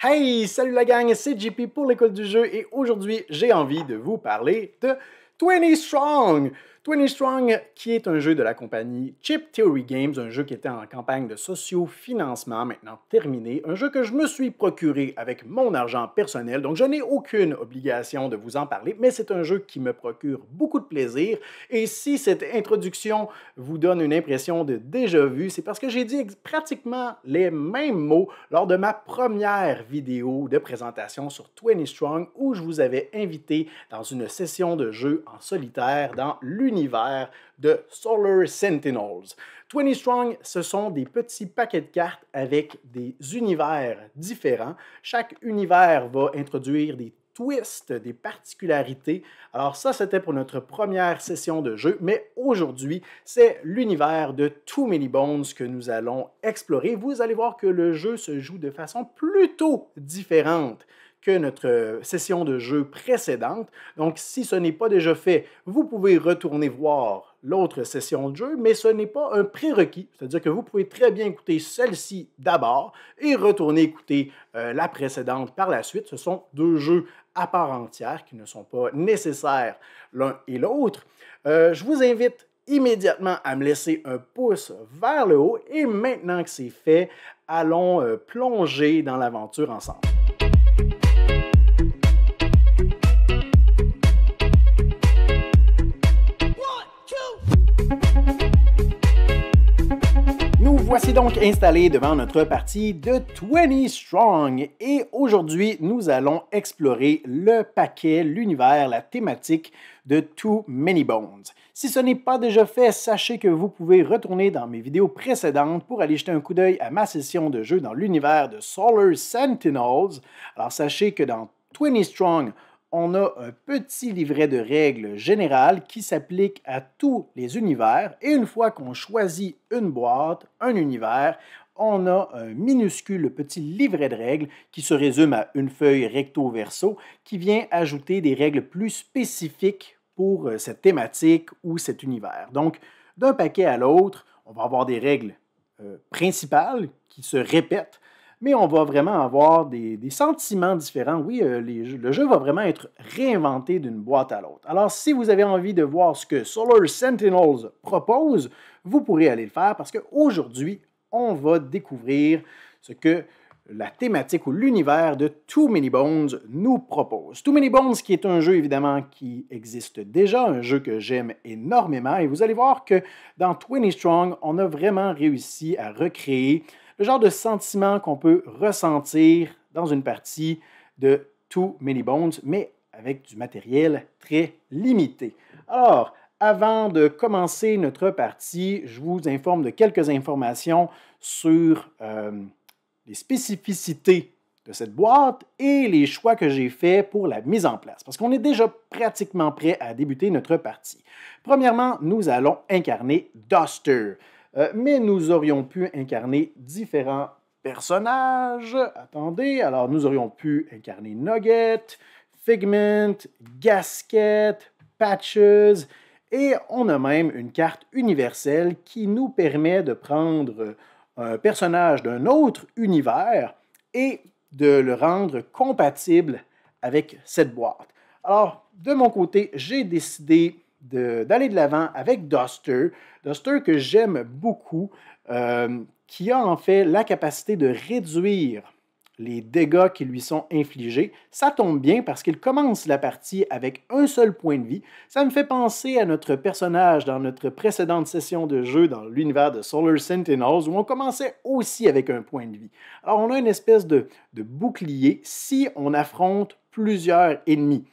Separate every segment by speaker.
Speaker 1: Hey, salut la gang, c'est JP pour l'école du jeu et aujourd'hui, j'ai envie de vous parler de 20 Strong. 20 Strong, qui est un jeu de la compagnie Chip Theory Games, un jeu qui était en campagne de socio-financement, maintenant terminé, un jeu que je me suis procuré avec mon argent personnel, donc je n'ai aucune obligation de vous en parler, mais c'est un jeu qui me procure beaucoup de plaisir, et si cette introduction vous donne une impression de déjà-vu, c'est parce que j'ai dit pratiquement les mêmes mots lors de ma première vidéo de présentation sur 20 Strong, où je vous avais invité dans une session de jeu en solitaire dans l'univers de Solar Sentinels. 20 Strong, ce sont des petits paquets de cartes avec des univers différents. Chaque univers va introduire des twists, des particularités. Alors ça, c'était pour notre première session de jeu, mais aujourd'hui, c'est l'univers de Too Many Bones que nous allons explorer. Vous allez voir que le jeu se joue de façon plutôt différente que notre session de jeu précédente. Donc, si ce n'est pas déjà fait, vous pouvez retourner voir l'autre session de jeu, mais ce n'est pas un prérequis. C'est-à-dire que vous pouvez très bien écouter celle-ci d'abord et retourner écouter la précédente par la suite. Ce sont deux jeux à part entière qui ne sont pas nécessaires l'un et l'autre. Je vous invite immédiatement à me laisser un pouce vers le haut et maintenant que c'est fait, allons plonger dans l'aventure ensemble. Nous voici donc installés devant notre partie de 20 Strong et aujourd'hui, nous allons explorer le paquet, l'univers, la thématique de Too Many Bones. Si ce n'est pas déjà fait, sachez que vous pouvez retourner dans mes vidéos précédentes pour aller jeter un coup d'œil à ma session de jeu dans l'univers de Solar Sentinels. Alors sachez que dans 20 Strong, on a un petit livret de règles générales qui s'applique à tous les univers et une fois qu'on choisit une boîte, un univers, on a un minuscule petit livret de règles qui se résume à une feuille recto-verso qui vient ajouter des règles plus spécifiques pour cette thématique ou cet univers. Donc, d'un paquet à l'autre, on va avoir des règles principales qui se répètent, mais on va vraiment avoir des sentiments différents. Oui, le jeu va vraiment être réinventé d'une boîte à l'autre. Alors, si vous avez envie de voir ce que Solar Sentinels propose, vous pourrez aller le faire parce qu'aujourd'hui, on va découvrir ce que la thématique ou l'univers de Too Many Bones nous propose. Too Many Bones, qui est un jeu évidemment qui existe déjà, un jeu que j'aime énormément, et vous allez voir que dans 20 Strong, on a vraiment réussi à recréer le genre de sentiment qu'on peut ressentir dans une partie de Too Many Bones, mais avec du matériel très limité. Alors, avant de commencer notre partie, je vous informe de quelques informations sur les spécificités de cette boîte et les choix que j'ai faits pour la mise en place, parce qu'on est déjà pratiquement prêt à débuter notre partie. Premièrement, nous allons incarner Duster. Mais nous aurions pu incarner différents personnages. Attendez, alors nous aurions pu incarner Nugget, Figment, Gasket, Patches, et on a même une carte universelle qui nous permet de prendre un personnage d'un autre univers et de le rendre compatible avec cette boîte. Alors, de mon côté, j'ai décidé d'aller de l'avant avec Duster. Duster que j'aime beaucoup, qui a en fait la capacité de réduire les dégâts qui lui sont infligés. Ça tombe bien parce qu'il commence la partie avec un seul point de vie. Ça me fait penser à notre personnage dans notre précédente session de jeu dans l'univers de Solar Sentinels où on commençait aussi avec un point de vie. Alors on a une espèce de bouclier si on affronte plusieurs ennemis.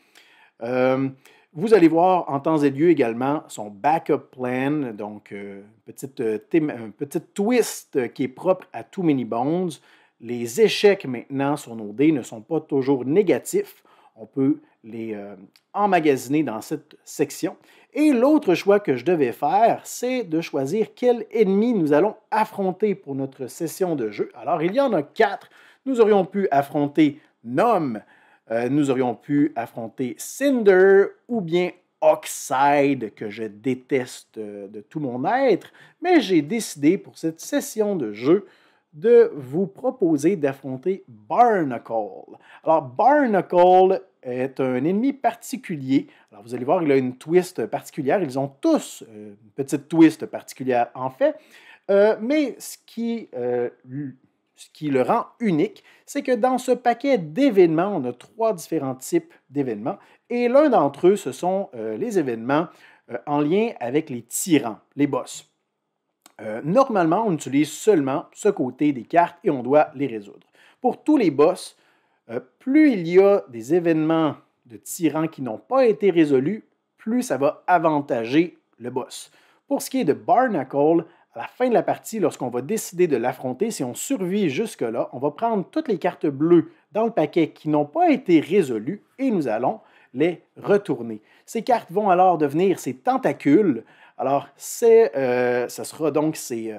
Speaker 1: Vous allez voir en temps et lieu également son backup plan, donc un petit twist qui est propre à Too Many Bones. Les échecs maintenant sur nos dés ne sont pas toujours négatifs. On peut les emmagasiner dans cette section. Et l'autre choix que je devais faire, c'est de choisir quel ennemi nous allons affronter pour notre session de jeu. Alors, il y en a 4. Nous aurions pu affronter Nom, nous aurions pu affronter Cinder ou bien Oxide, que je déteste de tout mon être, mais j'ai décidé pour cette session de jeu de vous proposer d'affronter Barnacle. Alors, Barnacle est un ennemi particulier. Alors, vous allez voir, il a une twist particulière. Ils ont tous une petite twist particulière, en fait. Mais ce qui le rend unique, c'est que dans ce paquet d'événements, on a 3 différents types d'événements. Et l'un d'entre eux, ce sont les événements en lien avec les tyrans, les boss. Normalement, on utilise seulement ce côté des cartes et on doit les résoudre. Pour tous les boss, plus il y a des événements de tyrans qui n'ont pas été résolus, plus ça va avantager le boss. Pour ce qui est de Barnacle, à la fin de la partie, lorsqu'on va décider de l'affronter, si on survit jusque-là, on va prendre toutes les cartes bleues dans le paquet qui n'ont pas été résolues et nous allons les retourner. Ces cartes vont alors devenir ces tentacules. Alors, ce sera donc ces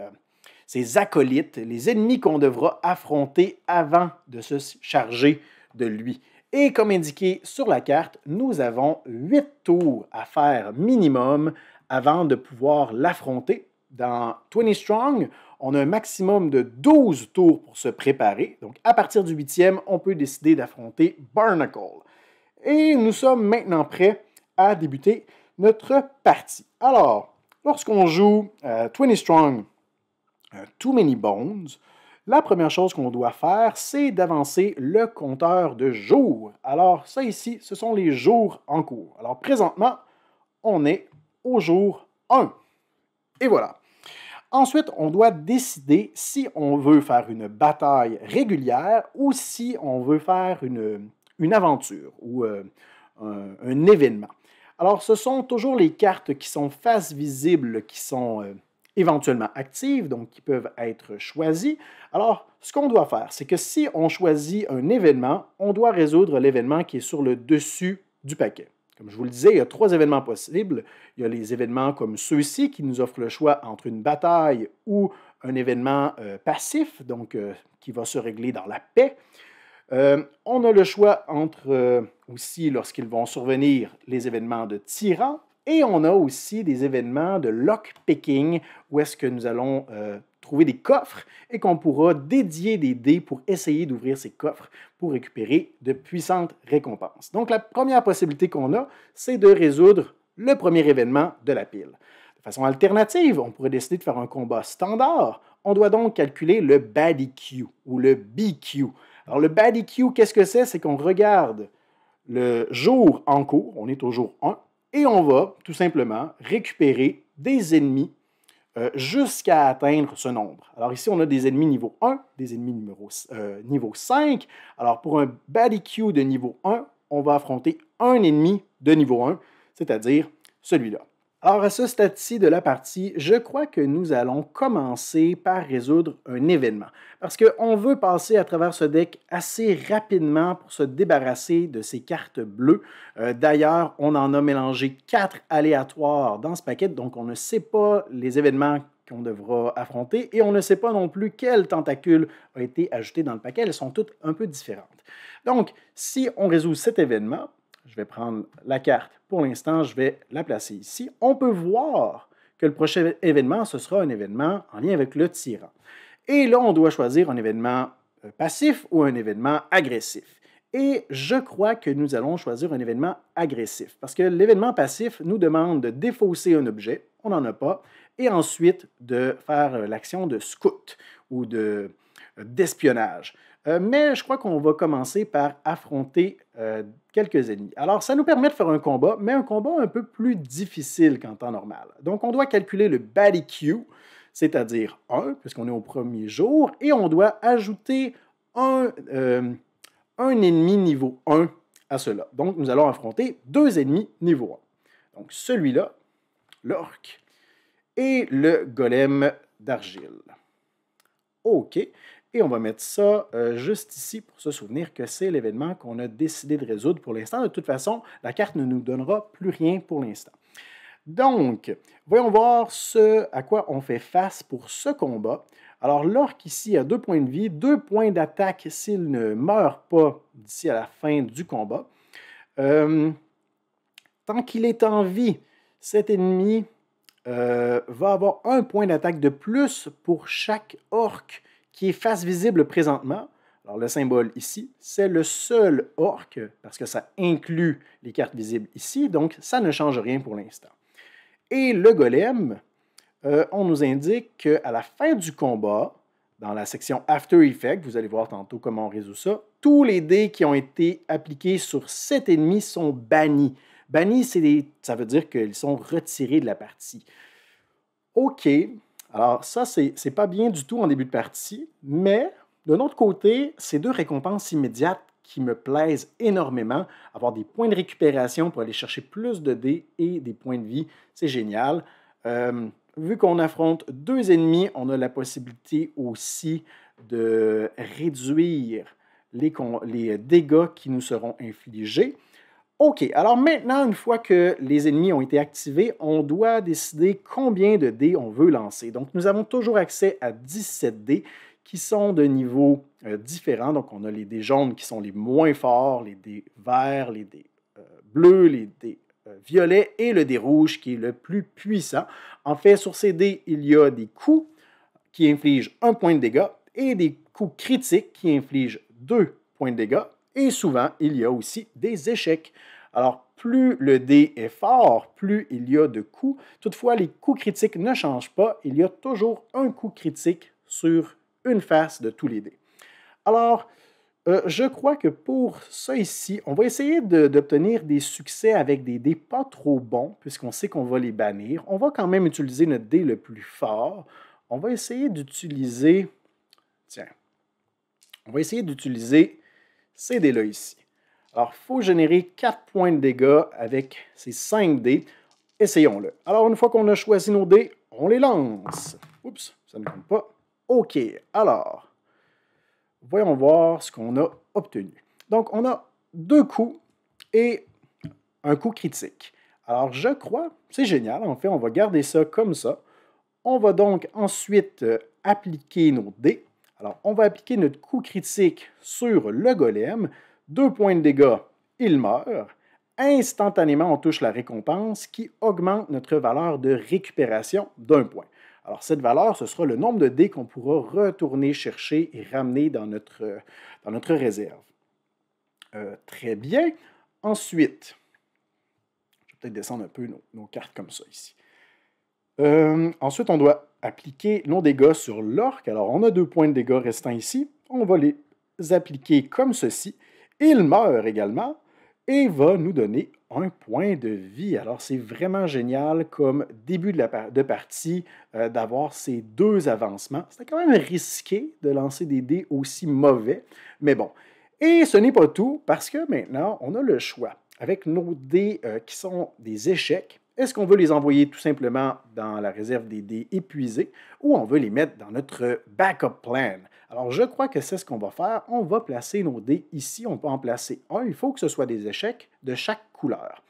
Speaker 1: acolytes, les ennemis qu'on devra affronter avant de se charger de lui. Et comme indiqué sur la carte, nous avons 8 tours à faire minimum avant de pouvoir l'affronter. Dans 20 Strong, on a un maximum de 12 tours pour se préparer. Donc, à partir du 8e, on peut décider d'affronter Barnacle. Et nous sommes maintenant prêts à débuter notre partie. Alors, lorsqu'on joue 20 Strong, Too Many Bones, la première chose qu'on doit faire, c'est d'avancer le compteur de jours. Alors, ça ici, ce sont les jours en cours. Alors, présentement, on est au jour 1. Et voilà. Ensuite, on doit décider si on veut faire une bataille régulière ou si on veut faire une aventure ou un événement. Alors, ce sont toujours les cartes qui sont face visible qui sont éventuellement actives, donc qui peuvent être choisies. Alors, ce qu'on doit faire, c'est que si on choisit un événement, on doit résoudre l'événement qui est sur le dessus du paquet. Comme je vous le disais, il y a 3 événements possibles. Il y a les événements comme ceux-ci qui nous offrent le choix entre une bataille ou un événement passif, donc qui va se régler dans la paix. On a le choix entre aussi, lorsqu'ils vont survenir, les événements de tyrans et on a aussi des événements de lockpicking où est-ce que nous allons trouver des coffres et qu'on pourra dédier des dés pour essayer d'ouvrir ces coffres pour récupérer de puissantes récompenses. Donc, la première possibilité qu'on a, c'est de résoudre le premier événement de la pile. De façon alternative, on pourrait décider de faire un combat standard. On doit donc calculer le Baddie Q ou le BQ. Alors, le Baddie Q, qu'est-ce que c'est? C'est qu'on regarde le jour en cours, on est au jour 1, et on va tout simplement récupérer des ennemis jusqu'à atteindre ce nombre. Alors ici, on a des ennemis niveau 1, des ennemis niveau 5. Alors pour un Baddie Q de niveau 1, on va affronter un ennemi de niveau 1, c'est-à-dire celui-là. Alors à ce stade-ci de la partie, je crois que nous allons commencer par résoudre un événement. Parce qu'on veut passer à travers ce deck assez rapidement pour se débarrasser de ces cartes bleues. D'ailleurs, on en a mélangé 4 aléatoires dans ce paquet, donc on ne sait pas les événements qu'on devra affronter et on ne sait pas non plus quel tentacule a été ajouté dans le paquet. Elles sont toutes un peu différentes. Donc, si on résout cet événement, je vais prendre la carte. Pour l'instant, je vais la placer ici. On peut voir que le prochain événement, ce sera un événement en lien avec le tyran. Et là, on doit choisir un événement passif ou un événement agressif. Et je crois que nous allons choisir un événement agressif parce que l'événement passif nous demande de défausser un objet, on n'en a pas, et ensuite de faire l'action de scout ou d'espionnage. Mais je crois qu'on va commencer par affronter quelques ennemis. Alors, ça nous permet de faire un combat, mais un combat un peu plus difficile qu'en temps normal. Donc, on doit calculer le Baddie Q, c'est-à-dire 1, puisqu'on est au premier jour, et on doit ajouter un ennemi niveau 1 à cela. Donc, nous allons affronter 2 ennemis niveau 1. Donc, celui-là, l'orc, et le golem d'argile. OK. Et on va mettre ça juste ici pour se souvenir que c'est l'événement qu'on a décidé de résoudre pour l'instant. De toute façon, la carte ne nous donnera plus rien pour l'instant. Donc, voyons voir ce à quoi on fait face pour ce combat. Alors, l'orc ici a 2 points de vie, 2 points d'attaque s'il ne meurt pas d'ici à la fin du combat. Tant qu'il est en vie, cet ennemi va avoir 1 point d'attaque de plus pour chaque orc qui est face visible présentement. Alors, le symbole ici, c'est le seul orc, parce que ça inclut les cartes visibles ici, donc ça ne change rien pour l'instant. Et le golem, on nous indique qu'à la fin du combat, dans la section After Effects, vous allez voir tantôt comment on résout ça, tous les dés qui ont été appliqués sur cet ennemi sont bannis. Bannis, ça veut dire qu'ils sont retirés de la partie. OK, alors ça, c'est pas bien du tout en début de partie, mais d'un autre côté, c'est deux récompenses immédiates qui me plaisent énormément. Avoir des points de récupération pour aller chercher plus de dés et des points de vie, c'est génial. Vu qu'on affronte deux ennemis, on a la possibilité aussi de réduire les dégâts qui nous seront infligés. OK, alors maintenant, une fois que les ennemis ont été activés, on doit décider combien de dés on veut lancer. Donc, nous avons toujours accès à 17 dés qui sont de niveaux différents. Donc, on a les dés jaunes qui sont les moins forts, les dés verts, les dés bleus, les dés violets et le dé rouge qui est le plus puissant. En fait, sur ces dés, il y a des coups qui infligent 1 point de dégâts et des coups critiques qui infligent 2 points de dégâts. Et souvent, il y a aussi des échecs. Alors, plus le dé est fort, plus il y a de coups. Toutefois, les coups critiques ne changent pas. Il y a toujours un coup critique sur une face de tous les dés. Alors, je crois que pour ça ici, on va essayer d'obtenir des succès avec des dés pas trop bons, puisqu'on sait qu'on va les bannir. On va quand même utiliser notre dé le plus fort. On va essayer d'utiliser... Tiens. On va essayer d'utiliser ces dés-là ici. Alors, il faut générer 4 points de dégâts avec ces 5 dés. Essayons-le. Alors, une fois qu'on a choisi nos dés, on les lance. Oups, ça ne compte pas. OK, alors, voyons voir ce qu'on a obtenu. Donc, on a 2 coups et un coup critique. Alors, je crois, c'est génial. En fait, on va garder ça comme ça. On va donc ensuite appliquer nos dés. Alors, on va appliquer notre coup critique sur le golem. 2 points de dégâts, il meurt. Instantanément, on touche la récompense qui augmente notre valeur de récupération d'1 point. Alors, cette valeur, ce sera le nombre de dés qu'on pourra retourner chercher et ramener dans notre réserve. Très bien. Ensuite, je vais peut-être descendre un peu nos cartes comme ça ici. Ensuite, on doit appliquer nos dégâts sur l'orc. Alors, on a 2 points de dégâts restants ici. On va les appliquer comme ceci. Il meurt également et va nous donner 1 point de vie. Alors, c'est vraiment génial comme début de partie d'avoir ces 2 avancements. C'était quand même risqué de lancer des dés aussi mauvais, mais bon. Et ce n'est pas tout, parce que maintenant, on a le choix. Avec nos dés qui sont des échecs, est-ce qu'on veut les envoyer tout simplement dans la réserve des dés épuisés ou on veut les mettre dans notre backup plan? Alors, je crois que c'est ce qu'on va faire. On va placer nos dés ici. On peut en placer un. Il faut que ce soit des échecs de chaque couleur.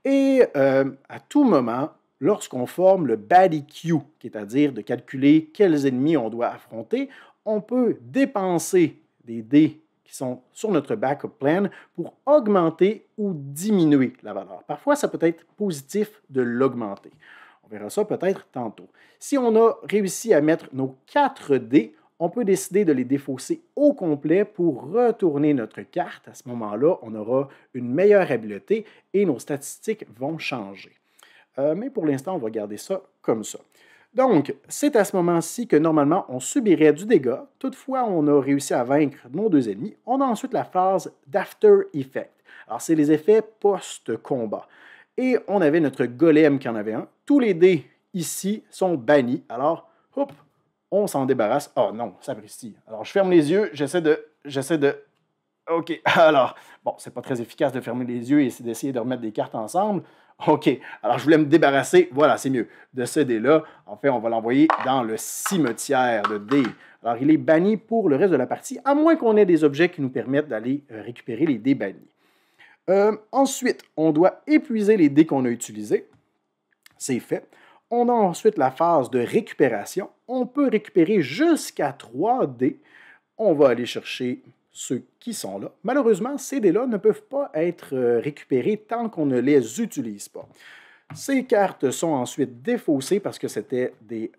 Speaker 1: Et à tout moment, lorsqu'on forme le Baddie Queue, c'est-à-dire de calculer quels ennemis on doit affronter, on peut dépenser des dés qui sont sur notre backup plan pour augmenter ou diminuer la valeur. Parfois, ça peut être positif de l'augmenter. On verra ça peut-être tantôt. Si on a réussi à mettre nos 4 dés, on peut décider de les défausser au complet pour retourner notre carte. À ce moment-là, on aura une meilleure habileté et nos statistiques vont changer. Mais pour l'instant, on va garder ça comme ça. Donc, c'est à ce moment-ci que normalement, on subirait du dégât. Toutefois, on a réussi à vaincre nos 2 ennemis. On a ensuite la phase d'After Effect. Alors, c'est les effets post-combat. Et on avait notre golem qui en avait un. Tous les dés ici sont bannis. Alors, hop, on s'en débarrasse. Oh non, sapristi. Alors, je ferme les yeux, j'essaie de... OK, alors, bon, c'est pas très efficace de fermer les yeux et d'essayer de remettre des cartes ensemble. OK, alors je voulais me débarrasser, voilà, c'est mieux, de ce dé-là. En fait, on va l'envoyer dans le cimetière de dés. Alors, il est banni pour le reste de la partie, à moins qu'on ait des objets qui nous permettent d'aller récupérer les dés bannis. Ensuite, on doit épuiser les dés qu'on a utilisés. C'est fait. On a ensuite la phase de récupération. On peut récupérer jusqu'à 3 dés. On va aller chercher ceux qui sont là. Malheureusement, ces dés-là ne peuvent pas être récupérés tant qu'on ne les utilise pas. Ces cartes sont ensuite défaussées parce que c'était des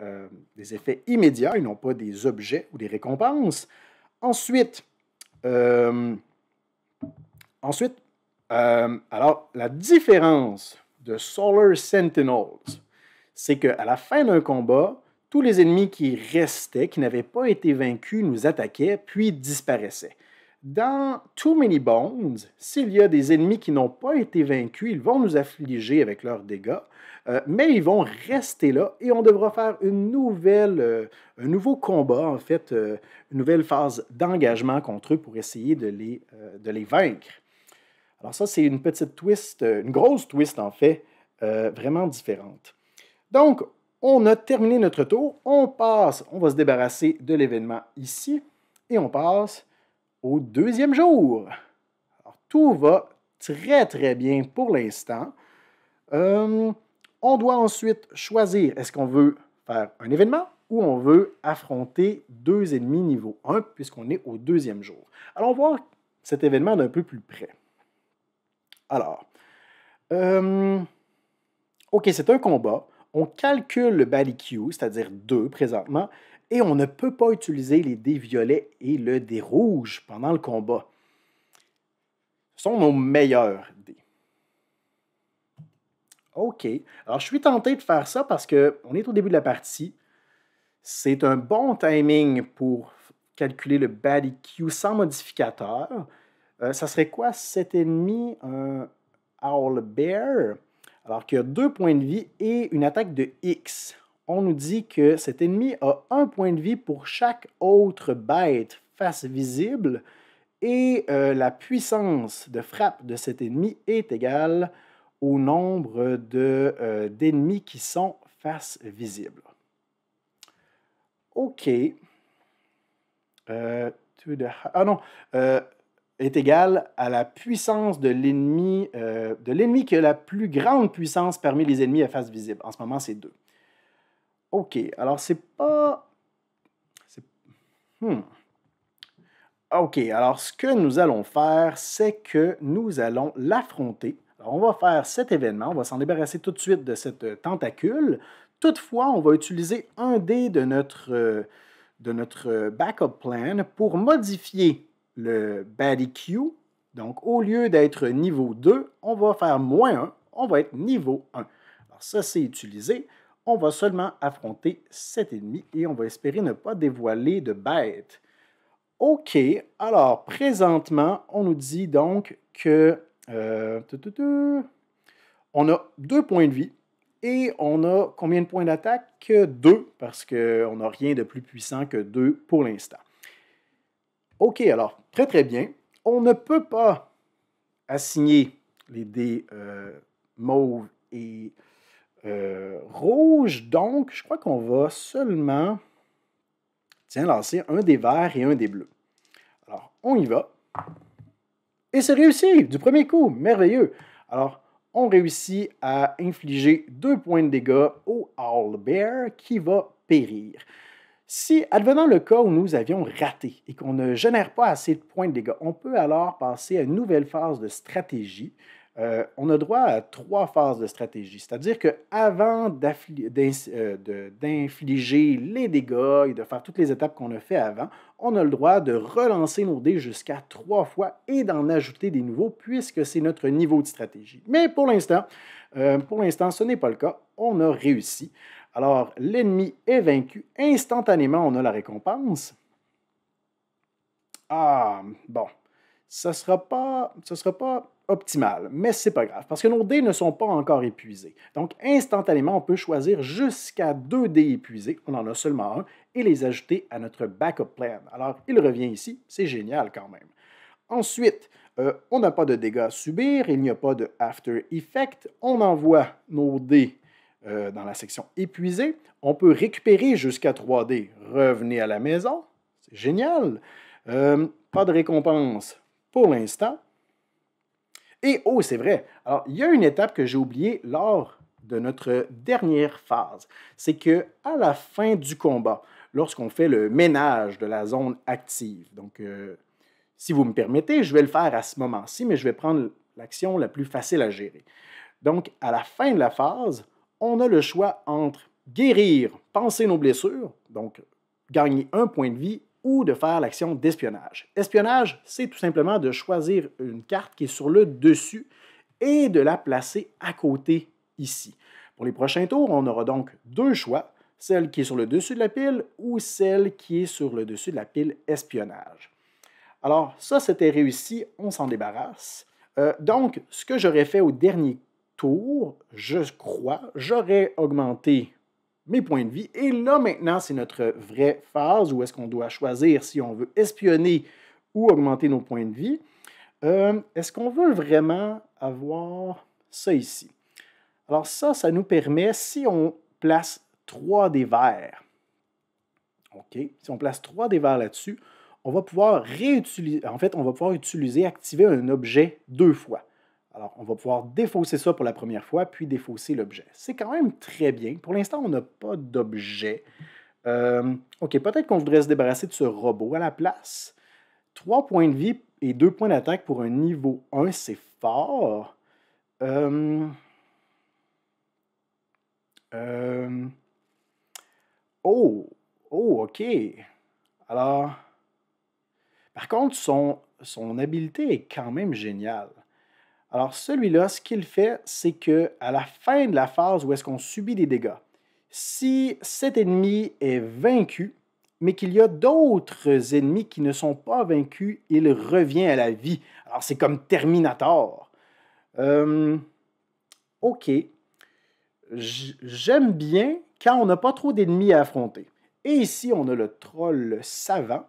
Speaker 1: effets immédiats et non pas des objets ou des récompenses. Ensuite, euh, ensuite alors, la différence de Solar Sentinels, c'est qu'à la fin d'un combat, tous les ennemis qui restaient, qui n'avaient pas été vaincus, nous attaquaient, puis disparaissaient. Dans Too Many Bones, s'il y a des ennemis qui n'ont pas été vaincus, ils vont nous affliger avec leurs dégâts, mais ils vont rester là et on devra faire un nouveau combat, en fait, une nouvelle phase d'engagement contre eux pour essayer de les vaincre. Alors ça, c'est une petite twist, une grosse twist en fait, vraiment différente. Donc, on a terminé notre tour, on va se débarrasser de l'événement ici et on passe au deuxième jour. Alors, tout va très très bien pour l'instant. On doit ensuite choisir, est-ce qu'on veut faire un événement ou on veut affronter deux ennemis niveau 1 puisqu'on est au deuxième jour. Allons voir cet événement d'un peu plus près. Alors, OK, c'est un combat. On calcule le Bally Q, c'est-à-dire 2 présentement, et on ne peut pas utiliser les dés violets et le dé rouge pendant le combat. Ce sont nos meilleurs dés. OK. Alors, je suis tenté de faire ça parce qu'on est au début de la partie. C'est un bon timing pour calculer le Bally Q sans modificateur. Ça serait quoi cet ennemi? Un Owl Bear. Alors qu'il a 2 points de vie et une attaque de X. On nous dit que cet ennemi a 1 point de vie pour chaque autre bête face visible et la puissance de frappe de cet ennemi est égale au nombre d'ennemis qui sont face visible. OK. Est égal à la puissance de l'ennemi qui a la plus grande puissance parmi les ennemis à face visible. En ce moment, c'est 2. OK, alors c'est pas... OK, alors ce que nous allons faire, c'est que nous allons l'affronter. Alors, on va faire cet événement, on va s'en débarrasser tout de suite de cette tentacule. Toutefois, on va utiliser un dé de notre backup plan pour modifier le Bally Q. Donc, au lieu d'être niveau 2, on va faire moins 1, on va être niveau 1. Alors, ça, c'est utilisé. On va seulement affronter cet ennemi et on va espérer ne pas dévoiler de bête. OK, alors, présentement, on nous dit donc que on a 2 points de vie et on a combien de points d'attaque? 2, parce qu'on n'a rien de plus puissant que 2 pour l'instant. OK, alors, très très bien. On ne peut pas assigner les dés mauve et rouge, donc je crois qu'on va seulement lancer un dé vert et un dé bleu. Alors, on y va. Et c'est réussi du premier coup, merveilleux. Alors, on réussit à infliger 2 points de dégâts au Owl Bear qui va périr. Si, advenant le cas où nous avions raté et qu'on ne génère pas assez de points de dégâts, on peut alors passer à une nouvelle phase de stratégie. On a droit à 3 phases de stratégie, c'est-à-dire qu'avant d'infliger les dégâts et de faire toutes les étapes qu'on a fait avant, on a le droit de relancer nos dés jusqu'à 3 fois et d'en ajouter des nouveaux puisque c'est notre niveau de stratégie. Mais pour l'instant, ce n'est pas le cas. On a réussi. Alors, l'ennemi est vaincu. Instantanément, on a la récompense. Ah, bon. Ce ne sera pas optimal, mais ce n'est pas grave, parce que nos dés ne sont pas encore épuisés. Donc, instantanément, on peut choisir jusqu'à 2 dés épuisés, on en a seulement un, et les ajouter à notre backup plan. Alors, il revient ici, c'est génial quand même. Ensuite, on n'a pas de dégâts à subir, il n'y a pas de after effect, on envoie nos dés dans la section épuisée, on peut récupérer jusqu'à 3 dés, revenez à la maison, c'est génial. Pas de récompense pour l'instant. Et, oh, c'est vrai, alors il y a une étape que j'ai oubliée lors de notre dernière phase. C'est qu'à la fin du combat, lorsqu'on fait le ménage de la zone active, donc si vous me permettez, je vais le faire à ce moment-ci, mais je vais prendre l'action la plus facile à gérer. Donc, à la fin de la phase, on a le choix entre guérir, panser nos blessures, donc gagner un point de vie, ou de faire l'action d'espionnage. Espionnage, c'est tout simplement de choisir une carte qui est sur le dessus et de la placer à côté ici. Pour les prochains tours, on aura donc deux choix, celle qui est sur le dessus de la pile ou celle qui est sur le dessus de la pile espionnage. Alors, ça, c'était réussi, on s'en débarrasse. Donc, ce que j'aurais fait au dernier tour, je crois, j'aurais augmenté mes points de vie. Et là, maintenant, c'est notre vraie phase où est-ce qu'on doit choisir si on veut espionner ou augmenter nos points de vie. Est-ce qu'on veut vraiment avoir ça ici? Alors ça nous permet, si on place 3 dés verts, OK, si on place 3 dés verts là-dessus, on va pouvoir réutiliser, en fait, on va pouvoir utiliser, activer un objet 2 fois. Alors, on va pouvoir défausser ça pour la première fois, puis défausser l'objet. C'est quand même très bien. Pour l'instant, on n'a pas d'objet. OK, peut-être qu'on voudrait se débarrasser de ce robot à la place. 3 points de vie et 2 points d'attaque pour un niveau 1, c'est fort. Oh, OK. Alors, par contre, son habileté est quand même géniale. Alors, celui-là, ce qu'il fait, c'est qu'à la fin de la phase où est-ce qu'on subit des dégâts, si cet ennemi est vaincu, mais qu'il y a d'autres ennemis qui ne sont pas vaincus, il revient à la vie. Alors, c'est comme Terminator. OK. J'aime bien quand on n'a pas trop d'ennemis à affronter. Et ici, on a le troll savant.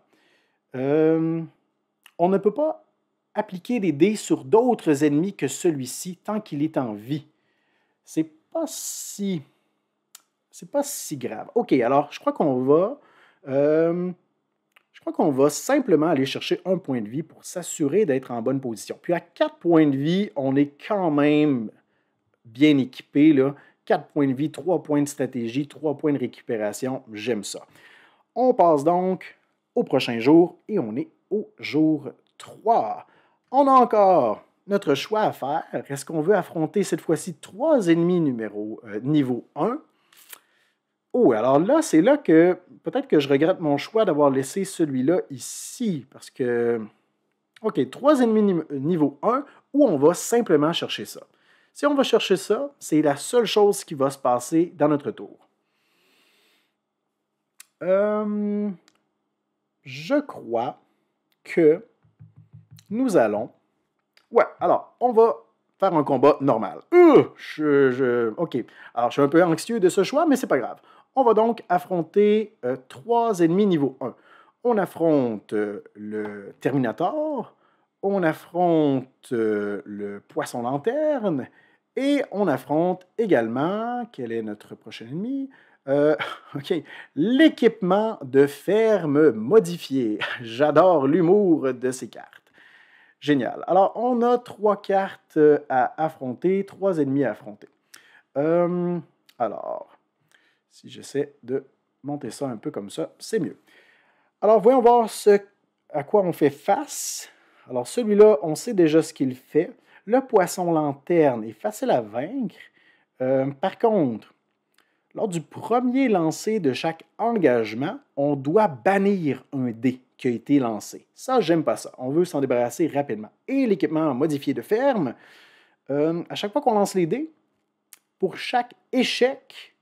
Speaker 1: On ne peut pas appliquer des dés sur d'autres ennemis que celui-ci tant qu'il est en vie. C'est pas si grave. OK, alors je crois qu'on va simplement aller chercher un point de vie pour s'assurer d'être en bonne position. Puis à 4 points de vie, on est quand même bien équipé, là. 4 points de vie, 3 points de stratégie, 3 points de récupération. J'aime ça. On passe donc au prochain jour et on est au jour 3. On a encore notre choix à faire. Est-ce qu'on veut affronter cette fois-ci 3 ennemis niveau 1? Oh, alors là, c'est là que peut-être que je regrette mon choix d'avoir laissé celui-là ici. Parce que, OK, 3 ennemis niveau 1 ou on va simplement chercher ça. Si on va chercher ça, c'est la seule chose qui va se passer dans notre tour. Je crois que nous allons... Ouais, alors, on va faire un combat normal. OK, alors je suis un peu anxieux de ce choix, mais c'est pas grave. On va donc affronter 3 ennemis niveau 1. On affronte le Terminator, on affronte le Poisson-Lanterne, et on affronte également, quel est notre prochain ennemi? OK, l'équipement de ferme modifié. J'adore l'humour de ces cartes. Génial. Alors, on a 3 cartes à affronter, 3 ennemis à affronter. Alors, si j'essaie de monter ça un peu comme ça, c'est mieux. Alors, voyons voir à quoi on fait face. Alors, celui-là, on sait déjà ce qu'il fait. Le Poisson-Lanterne est facile à vaincre. Par contre, lors du premier lancer de chaque engagement, on doit bannir un dé qui a été lancé. Ça, j'aime pas ça. On veut s'en débarrasser rapidement. Et l'équipement modifié de ferme, à chaque fois qu'on lance les dés, pour chaque échec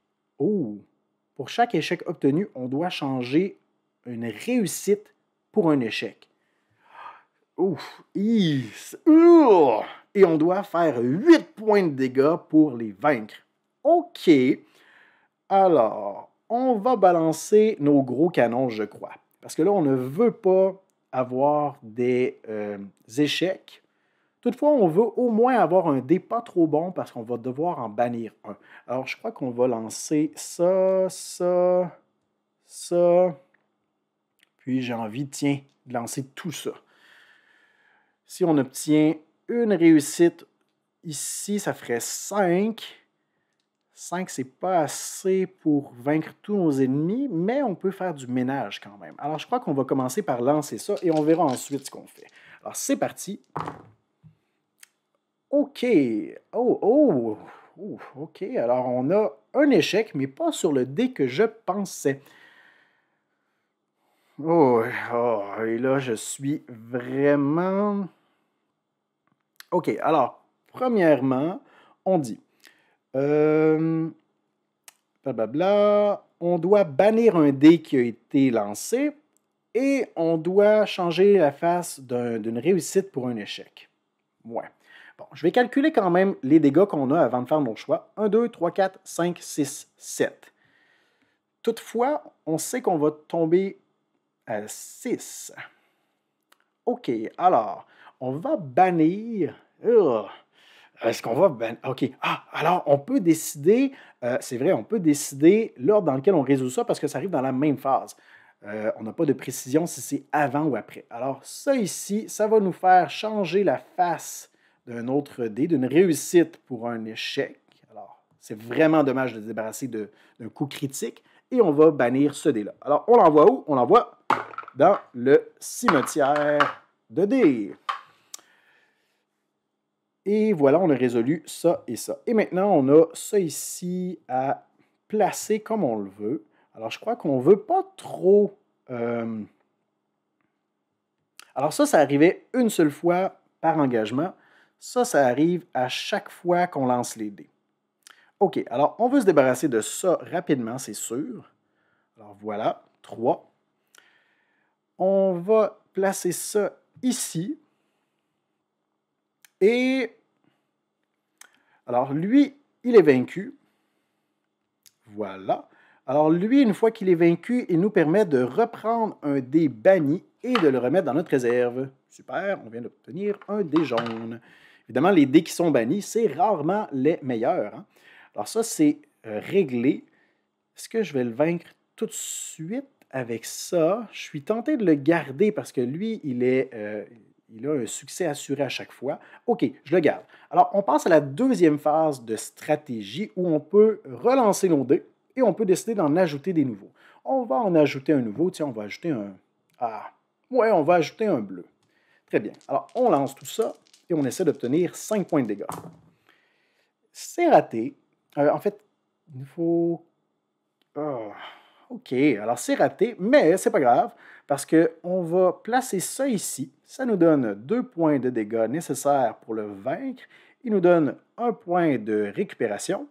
Speaker 1: obtenu, on doit changer une réussite pour un échec. Ouf! Et on doit faire 8 points de dégâts pour les vaincre. OK. Alors, on va balancer nos gros canons, je crois. Parce que là, on ne veut pas avoir des échecs. Toutefois, on veut au moins avoir un dé pas trop bon parce qu'on va devoir en bannir un. Alors, je crois qu'on va lancer ça. Puis, j'ai envie, tiens, de lancer tout ça. Si on obtient une réussite ici, ça ferait 5. 5, c'est pas assez pour vaincre tous nos ennemis, mais on peut faire du ménage quand même. Alors, je crois qu'on va commencer par lancer ça et on verra ensuite ce qu'on fait. Alors, c'est parti. OK. Oh, oh! OK. Alors, on a un échec, mais pas sur le dé que je pensais. Oh, oh, et là, je suis vraiment... OK. Alors, premièrement, on dit... blablabla, on doit bannir un dé qui a été lancé et on doit changer la face d'une réussite pour un échec. Ouais. Bon, je vais calculer quand même les dégâts qu'on a avant de faire nos choix. 1, 2, 3, 4, 5, 6, 7. Toutefois, on sait qu'on va tomber à 6. OK, alors, on va bannir... Est-ce qu'on va... OK. Ah, alors, on peut décider... c'est vrai, on peut décider l'ordre dans lequel on résout ça parce que ça arrive dans la même phase. On n'a pas de précision si c'est avant ou après. Alors, ça ici, ça va nous faire changer la face d'un autre dé, d'une réussite pour un échec. Alors, c'est vraiment dommage de se débarrasser d'un coup critique. Et on va bannir ce dé-là. Alors, on l'envoie où? On l'envoie dans le cimetière de dés. Et voilà, on a résolu ça et ça. Et maintenant, on a ça ici à placer comme on le veut. Alors, je crois qu'on ne veut pas trop... Alors ça arrivait une seule fois par engagement. Ça arrive à chaque fois qu'on lance les dés. OK, alors on veut se débarrasser de ça rapidement, c'est sûr. Alors voilà, 3. On va placer ça ici. Et alors lui, il est vaincu. Voilà. Alors lui, une fois qu'il est vaincu, il nous permet de reprendre un dé banni et de le remettre dans notre réserve. Super, on vient d'obtenir un dé jaune. Évidemment, les dés qui sont bannis, c'est rarement les meilleurs. Hein? Alors ça, c'est réglé. Est-ce que je vais le vaincre tout de suite avec ça? Je suis tenté de le garder parce que lui, il a un succès assuré à chaque fois. OK, je le garde. Alors, on passe à la deuxième phase de stratégie où on peut relancer nos dés et on peut décider d'en ajouter des nouveaux. On va en ajouter un nouveau. Tiens, on va ajouter un... Ah, ouais, on va ajouter un bleu. Très bien. Alors, on lance tout ça et on essaie d'obtenir 5 points de dégâts. C'est raté. En fait, il faut... Oh, OK, alors c'est raté, mais c'est pas grave, parce qu'on va placer ça ici. Ça nous donne 2 points de dégâts nécessaires pour le vaincre. Il nous donne 1 point de récupération.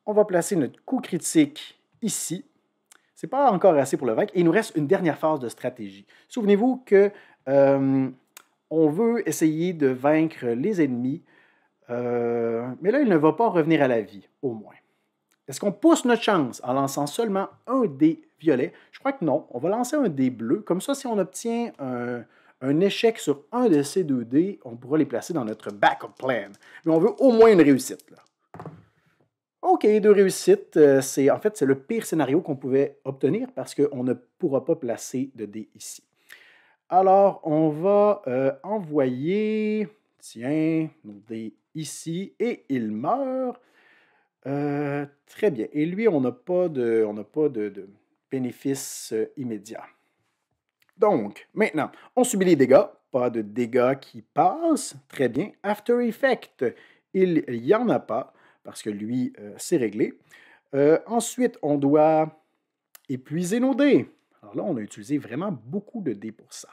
Speaker 1: On va placer notre coup critique ici. Ce n'est pas encore assez pour le vaincre. Et il nous reste une dernière phase de stratégie. Souvenez-vous que on veut essayer de vaincre les ennemis, mais là, il ne va pas revenir à la vie, au moins. Est-ce qu'on pousse notre chance en lançant seulement un dé violet? Je crois que non. On va lancer un dé bleu. Comme ça, si on obtient un échec sur un de ces 2 dés, on pourra les placer dans notre backup plan. Mais on veut au moins une réussite. Là. OK, 2 réussites. En fait, c'est le pire scénario qu'on pouvait obtenir parce qu'on ne pourra pas placer de dés ici. Alors, on va envoyer, tiens, nos dés ici et il meurt. Très bien. Et lui, on n'a pas de bénéfice immédiat. Donc, maintenant, on subit les dégâts. Pas de dégâts qui passent. Très bien. After Effect, il n'y en a pas parce que lui, c'est réglé. Ensuite, on doit épuiser nos dés. Alors là, on a utilisé vraiment beaucoup de dés pour ça.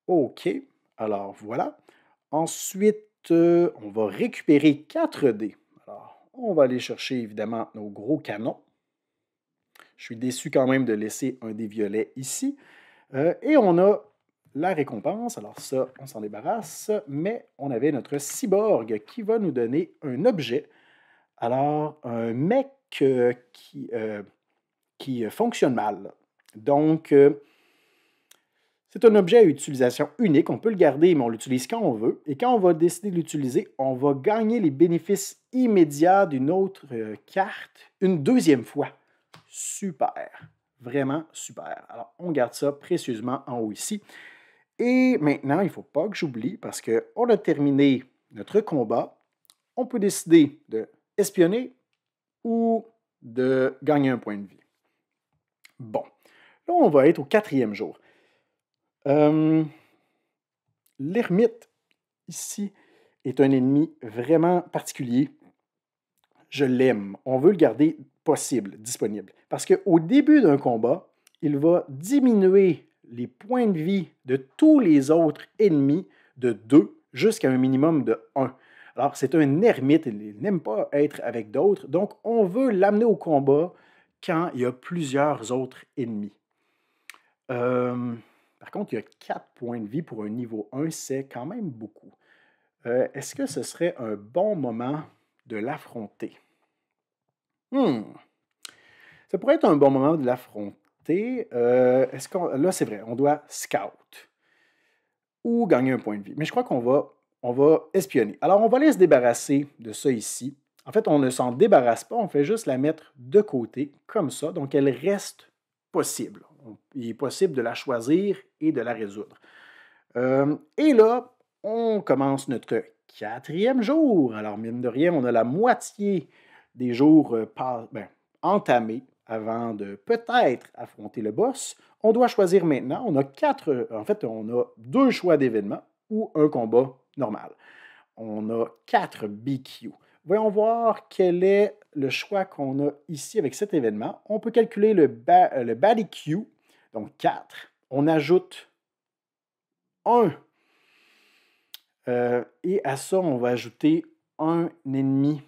Speaker 1: OK. Alors, voilà. Ensuite, on va récupérer 4 dés. Alors, on va aller chercher évidemment nos gros canons. Je suis déçu quand même de laisser un dé violet ici. Et on a la récompense. Alors ça, on s'en débarrasse. Mais on avait notre cyborg qui va nous donner un objet. Alors, un mec qui fonctionne mal. Donc, c'est un objet à utilisation unique. On peut le garder, mais on l'utilise quand on veut. Et quand on va décider de l'utiliser, on va gagner les bénéfices immédiats d'une autre carte une deuxième fois. Super. Vraiment super. Alors, on garde ça précieusement en haut ici. Et maintenant, il ne faut pas que j'oublie, parce qu'on a terminé notre combat. On peut décider de espionner ou de gagner un point de vie. Bon. Là, on va être au 4e jour. L'ermite, ici, est un ennemi vraiment particulier. Je l'aime. On veut le garder possible, disponible. Parce qu'au début d'un combat, il va diminuer les points de vie de tous les autres ennemis de 2 jusqu'à un minimum de 1. Alors, c'est un ermite, il n'aime pas être avec d'autres, donc on veut l'amener au combat quand il y a plusieurs autres ennemis. Par contre, il y a 4 points de vie pour un niveau 1, c'est quand même beaucoup. Est-ce que ce serait un bon moment de l'affronter? Ça pourrait être un bon moment de l'affronter. Là, c'est vrai, on doit scout ou gagner un point de vie. Mais je crois on va espionner. Alors, on va aller se débarrasser de ça ici. En fait, on ne s'en débarrasse pas, on fait juste la mettre de côté, comme ça. Donc, elle reste possible. Il est possible de la choisir et de la résoudre. Et là, on commence notre 4e jour. Alors, mine de rien, on a la moitié des jours entamés avant de peut-être affronter le boss. On doit choisir maintenant. On a 2 choix d'événements ou un combat normal. On a 4 BQ. Voyons voir quel est le choix qu'on a ici avec cet événement. On peut calculer le Baddie Q, donc 4. On ajoute 1. Et à ça, on va ajouter un ennemi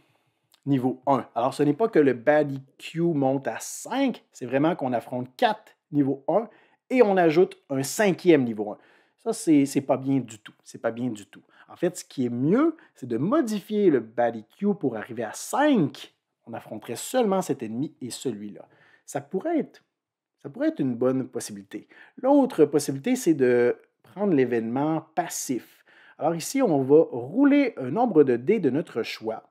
Speaker 1: niveau 1. Alors, ce n'est pas que le Baddie Q monte à 5, c'est vraiment qu'on affronte 4 niveau 1 et on ajoute un 5e niveau 1. Ça, c'est pas bien du tout. C'est pas bien du tout. En fait, ce qui est mieux, c'est de modifier le Baddie Q pour arriver à 5. On affronterait seulement cet ennemi et celui-là. Ça pourrait être une bonne possibilité. L'autre possibilité, c'est de prendre l'événement passif. Alors ici, on va rouler un nombre de dés de notre choix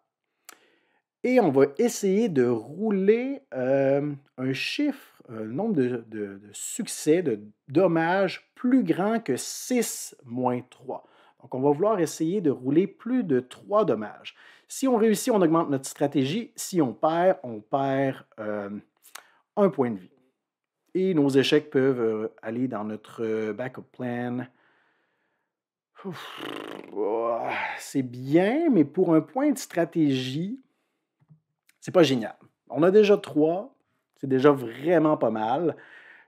Speaker 1: et on va essayer de rouler un chiffre, un nombre de succès, de dommages plus grand que 6 moins 3. Donc, on va vouloir essayer de rouler plus de 3 dommages. Si on réussit, on augmente notre stratégie. Si on perd un point de vie. Et nos échecs peuvent aller dans notre backup plan. C'est bien, mais pour un point de stratégie, c'est pas génial. On a déjà 3, c'est déjà vraiment pas mal.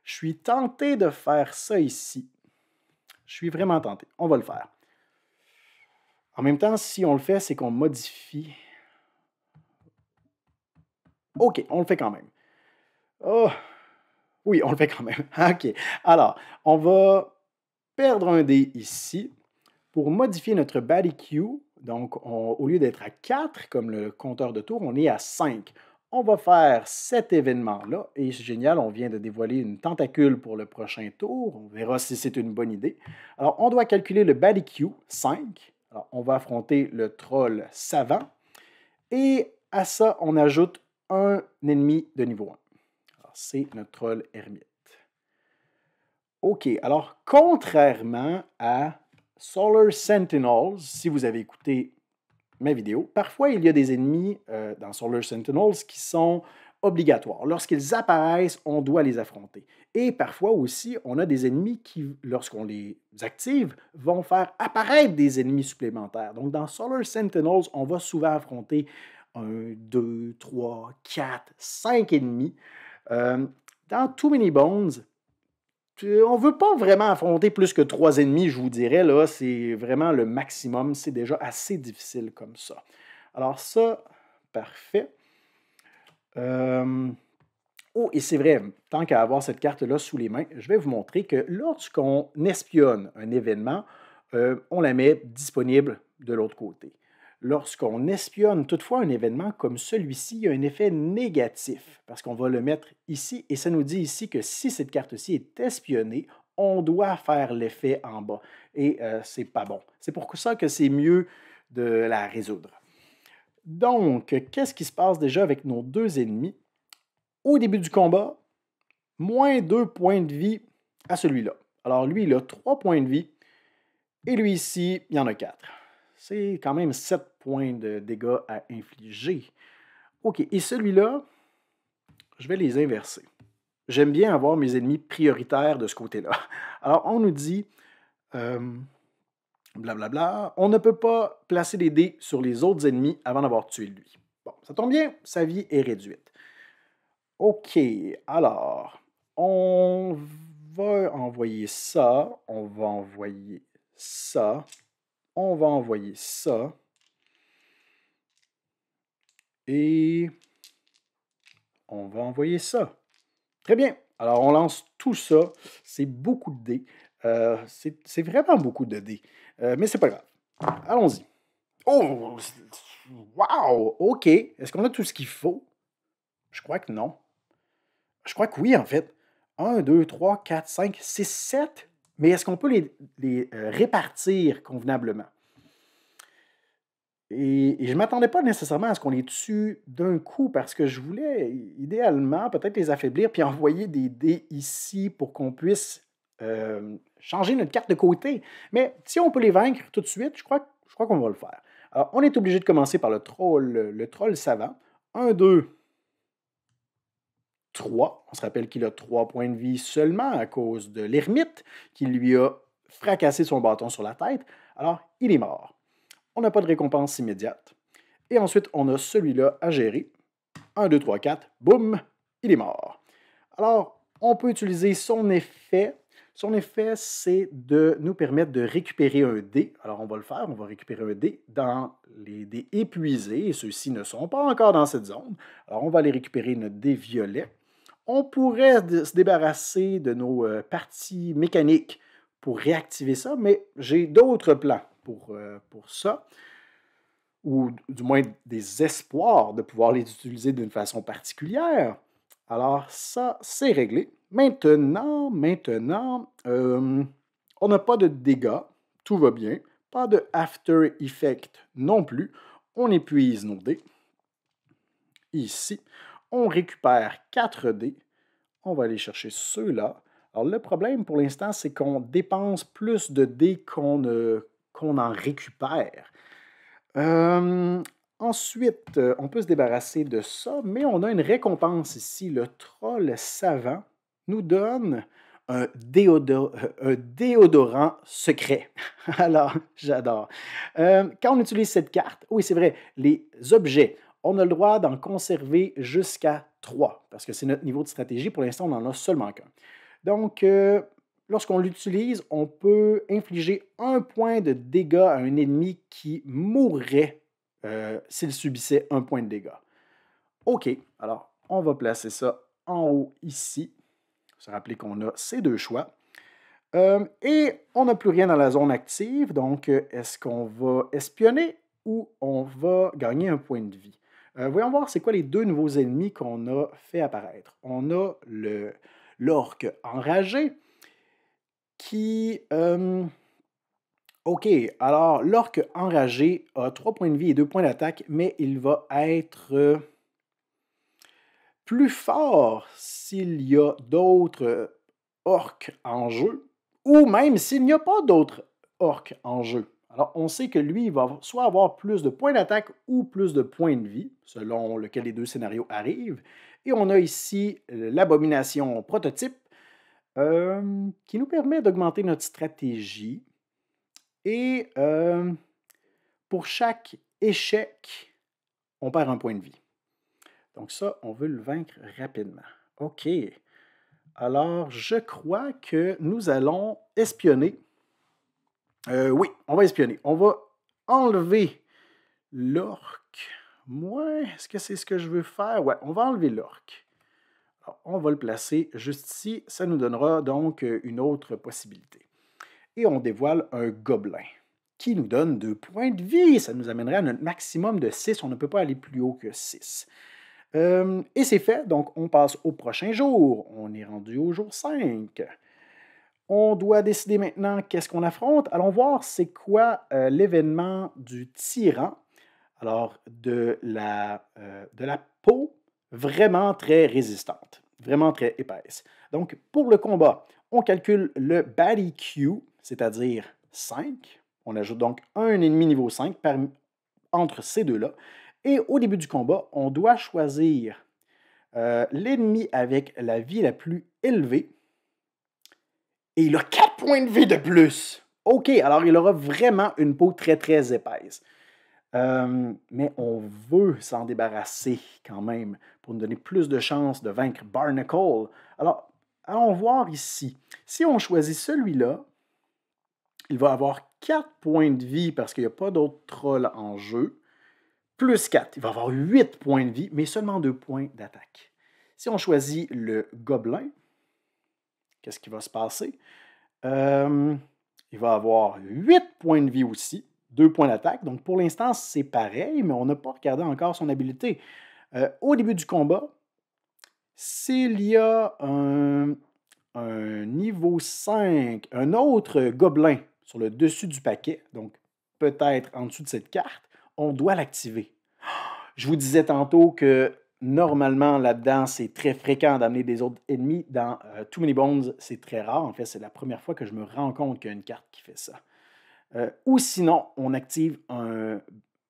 Speaker 1: Je suis tenté de faire ça ici. Je suis vraiment tenté. On va le faire. En même temps, si on le fait, c'est qu'on modifie. OK, on le fait quand même. Oh, oui, on le fait quand même. OK. Alors, on va perdre un dé ici pour modifier notre Baddie Q. Donc, au lieu d'être à 4 comme le compteur de tours, on est à 5. On va faire cet événement-là et c'est génial, on vient de dévoiler une tentacule pour le prochain tour. On verra si c'est une bonne idée. Alors, on doit calculer le Baddie Q, 5. Alors, on va affronter le troll savant et à ça, on ajoute un ennemi de niveau 1. Alors, c'est notre troll ermite. OK, alors, contrairement à Solar Sentinels, si vous avez écouté ma vidéo, parfois il y a des ennemis dans Solar Sentinels qui sont obligatoires. Lorsqu'ils apparaissent, on doit les affronter. Et parfois aussi, on a des ennemis qui, lorsqu'on les active, vont faire apparaître des ennemis supplémentaires. Donc dans Solar Sentinels, on va souvent affronter 1, 2, 3, 4, 5 ennemis. Dans Too Many Bones, on ne veut pas vraiment affronter plus que 3 ennemis, je vous dirais. Là, c'est vraiment le maximum. C'est déjà assez difficile comme ça. Alors ça, parfait. Oh, et c'est vrai, tant qu'à avoir cette carte-là sous les mains, je vais vous montrer que lorsqu'on espionne un événement, on la met disponible de l'autre côté. Lorsqu'on espionne toutefois un événement comme celui-ci, il y a un effet négatif parce qu'on va le mettre ici et ça nous dit ici que si cette carte-ci est espionnée, on doit faire l'effet en bas et c'est pas bon. C'est pour ça que c'est mieux de la résoudre. Donc, qu'est-ce qui se passe déjà avec nos 2 ennemis? Au début du combat, moins 2 points de vie à celui-là. Alors lui, il a 3 points de vie et lui ici, il y en a 4. C'est quand même 7 points de dégâts à infliger. OK, et celui-là, je vais les inverser. J'aime bien avoir mes ennemis prioritaires de ce côté-là. Alors, on nous dit blablabla. On ne peut pas placer des dés sur les autres ennemis avant d'avoir tué lui. Bon, ça tombe bien, sa vie est réduite. OK, alors, on va envoyer ça, on va envoyer ça, on va envoyer ça, et on va envoyer ça. Très bien. Alors, on lance tout ça. C'est beaucoup de dés. C'est vraiment beaucoup de dés. Mais c'est pas grave. Allons-y. Oh! Wow! OK. Est-ce qu'on a tout ce qu'il faut? Je crois que non. Je crois que oui, en fait. 1, 2, 3, 4, 5, 6, 7. Mais est-ce qu'on peut les répartir convenablement? Et je ne m'attendais pas nécessairement à ce qu'on les tue d'un coup parce que je voulais idéalement peut-être les affaiblir puis envoyer des dés ici pour qu'on puisse changer notre carte de côté. Mais si on peut les vaincre tout de suite, je crois qu'on va le faire. Alors, on est obligé de commencer par le troll savant. 1, 2, 3. On se rappelle qu'il a 3 points de vie seulement à cause de l'ermite qui lui a fracassé son bâton sur la tête. Alors, il est mort. On n'a pas de récompense immédiate. Et ensuite, on a celui-là à gérer. 1, 2, 3, 4, boum, il est mort. Alors, on peut utiliser son effet. Son effet, c'est de nous permettre de récupérer un dé. Alors, on va le faire, on va récupérer un dé dans les dés épuisés, et ceux-ci ne sont pas encore dans cette zone. Alors, on va aller récupérer notre dé violet. On pourrait se débarrasser de nos parties mécaniques pour réactiver ça, mais j'ai d'autres plans pour ça, ou du moins des espoirs de pouvoir les utiliser d'une façon particulière. Alors ça, c'est réglé. Maintenant, on n'a pas de dégâts, tout va bien. Pas de after effect non plus. On épuise nos dés. Ici, on récupère 4 dés. On va aller chercher ceux-là. Alors, le problème pour l'instant, c'est qu'on dépense plus de dés qu'on en récupère. Ensuite, on peut se débarrasser de ça, mais on a une récompense ici. Le troll savant nous donne un déodorant secret. Alors, j'adore. Quand on utilise cette carte, oui, c'est vrai, les objets, on a le droit d'en conserver jusqu'à 3, parce que c'est notre niveau de stratégie. Pour l'instant, on n'en a seulement qu'un. Donc, lorsqu'on l'utilise, on peut infliger 1 point de dégâts à un ennemi qui mourrait s'il subissait 1 point de dégâts. OK, alors on va placer ça en haut ici. Il faut se rappeler qu'on a ces 2 choix. Et on n'a plus rien dans la zone active, donc est-ce qu'on va espionner ou on va gagner 1 point de vie? Voyons voir c'est quoi les 2 nouveaux ennemis qu'on a fait apparaître. On a l'orque enragé qui... OK, alors l'orque enragé a 3 points de vie et 2 points d'attaque, mais il va être plus fort s'il y a d'autres orques en jeu, ou même s'il n'y a pas d'autres orques en jeu. Alors, on sait que lui, il va soit avoir plus de points d'attaque ou plus de points de vie, selon lequel les 2 scénarios arrivent. Et on a ici l'abomination prototype, qui nous permet d'augmenter notre stratégie. Et pour chaque échec, on perd 1 point de vie. Donc ça, on veut le vaincre rapidement. OK. Alors, je crois que nous allons espionner. Oui, on va espionner. On va enlever l'orque. Moi, est-ce que c'est ce que je veux faire? Ouais, on va enlever l'orque. Alors, on va le placer juste ici. Ça nous donnera donc une autre possibilité. Et on dévoile un gobelin qui nous donne 2 points de vie. Ça nous amènerait à notre maximum de 6. On ne peut pas aller plus haut que 6. Et c'est fait, donc on passe au prochain jour. On est rendu au jour 5. On doit décider maintenant qu'est-ce qu'on affronte. Allons voir c'est quoi l'événement du tyran. Alors, de la peau vraiment très résistante, vraiment très épaisse. Donc, pour le combat, on calcule le Baddie Q, c'est-à-dire 5. On ajoute donc un ennemi niveau 5 entre ces deux-là. Et au début du combat, on doit choisir l'ennemi avec la vie la plus élevée. Et il a 4 points de vie de plus. OK, alors il aura vraiment une peau très, très épaisse. Mais on veut s'en débarrasser quand même pour nous donner plus de chances de vaincre Barnacle. Alors, allons voir ici. Si on choisit celui-là, il va avoir 4 points de vie parce qu'il n'y a pas d'autres trolls en jeu. Plus 4, il va avoir 8 points de vie, mais seulement 2 points d'attaque. Si on choisit le gobelin, qu'est-ce qui va se passer? Il va avoir 8 points de vie aussi, 2 points d'attaque. Donc pour l'instant, c'est pareil, mais on n'a pas regardé encore son habileté. Au début du combat, s'il y a un niveau 5, un autre gobelin sur le dessus du paquet, donc peut-être en dessous de cette carte, on doit l'activer. Je vous disais tantôt que normalement, là-dedans, c'est très fréquent d'amener des autres ennemis. Dans Too Many Bones, c'est très rare. En fait, c'est la première fois que je me rends compte qu'il y a une carte qui fait ça. Ou sinon, on active un